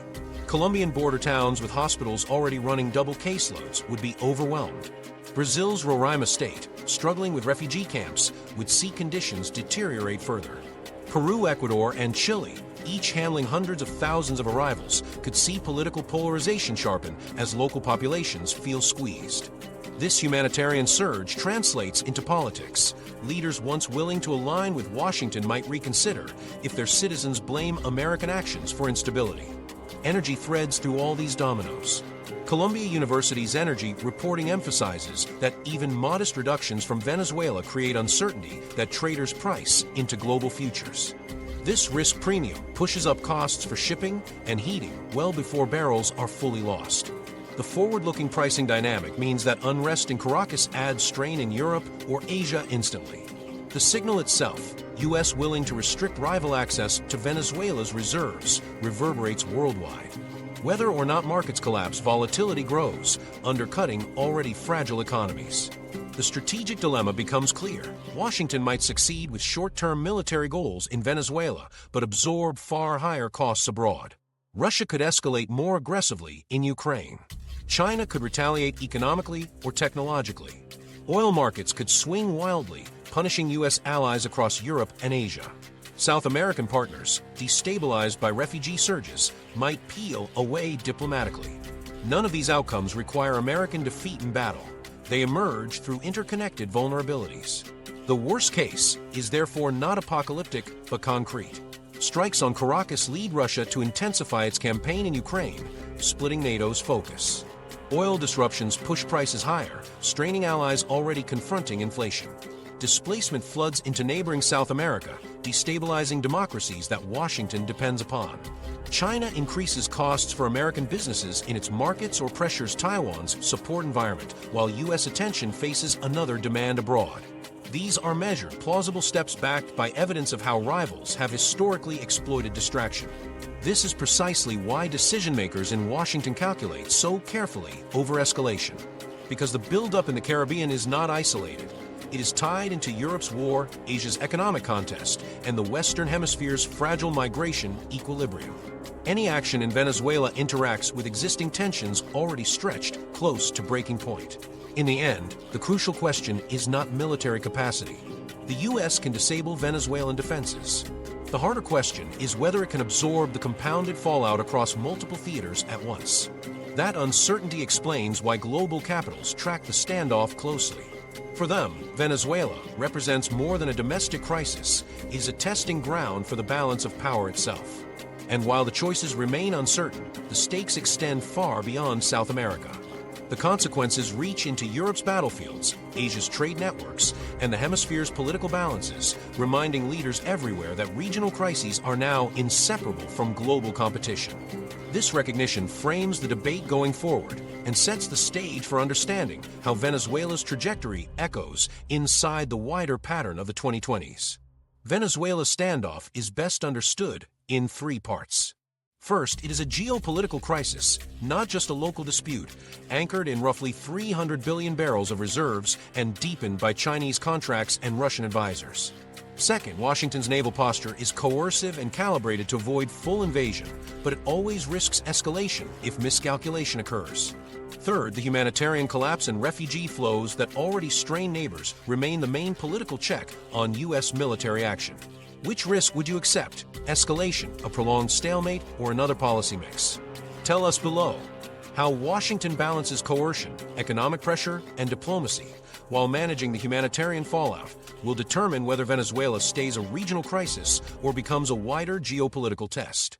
Colombian border towns with hospitals already running double caseloads would be overwhelmed. Brazil's Roraima state, struggling with refugee camps, would see conditions deteriorate further. Peru, Ecuador, and Chile, each handling hundreds of thousands of arrivals, could see political polarization sharpen as local populations feel squeezed. This humanitarian surge translates into politics. Leaders once willing to align with Washington might reconsider if their citizens blame American actions for instability. Energy threads through all these dominoes. Columbia University's energy reporting emphasizes that even modest reductions from Venezuela create uncertainty that traders price into global futures. This risk premium pushes up costs for shipping and heating well before barrels are fully lost. The forward-looking pricing dynamic means that unrest in Caracas adds strain in Europe or Asia instantly. The signal itself, U.S. willing to restrict rival access to Venezuela's reserves, reverberates worldwide. Whether or not markets collapse, volatility grows, undercutting already fragile economies. The strategic dilemma becomes clear. Washington might succeed with short-term military goals in Venezuela, but absorb far higher costs abroad. Russia could escalate more aggressively in Ukraine. China could retaliate economically or technologically. Oil markets could swing wildly, punishing U.S. allies across Europe and Asia. South American partners, destabilized by refugee surges, might peel away diplomatically. None of these outcomes require American defeat in battle. They emerge through interconnected vulnerabilities. The worst case is therefore not apocalyptic but concrete. Strikes on Caracas lead Russia to intensify its campaign in Ukraine, splitting NATO's focus. Oil disruptions push prices higher, straining allies already confronting inflation. Displacement floods into neighboring South America, destabilizing democracies that Washington depends upon. China increases costs for American businesses in its markets or pressures Taiwan's support environment, while U.S. attention faces another demand abroad. These are measured, plausible steps backed by evidence of how rivals have historically exploited distraction. This is precisely why decision-makers in Washington calculate so carefully over escalation. Because the buildup in the Caribbean is not isolated. It is tied into Europe's war, Asia's economic contest, and the Western Hemisphere's fragile migration equilibrium. Any action in Venezuela interacts with existing tensions already stretched close to breaking point. In the end, the crucial question is not military capacity. The US can disable Venezuelan defenses. The harder question is whether it can absorb the compounded fallout across multiple theaters at once. That uncertainty explains why global capitals track the standoff closely. For them, Venezuela represents more than a domestic crisis. It is a testing ground for the balance of power itself. And while the choices remain uncertain, the stakes extend far beyond South America. The consequences reach into Europe's battlefields, Asia's trade networks, and the hemisphere's political balances, reminding leaders everywhere that regional crises are now inseparable from global competition. This recognition frames the debate going forward and sets the stage for understanding how Venezuela's trajectory echoes inside the wider pattern of the 2020s. Venezuela's standoff is best understood in three parts. First, it is a geopolitical crisis, not just a local dispute, anchored in roughly 300 billion barrels of reserves and deepened by Chinese contracts and Russian advisors. Second, Washington's naval posture is coercive and calibrated to avoid full invasion, but it always risks escalation if miscalculation occurs. Third, the humanitarian collapse and refugee flows that already strain neighbors remain the main political check on U.S. military action. Which risk would you accept? Escalation, a prolonged stalemate, or another policy mix? Tell us below. How Washington balances coercion, economic pressure, and diplomacy while managing the humanitarian fallout will determine whether Venezuela stays a regional crisis or becomes a wider geopolitical test.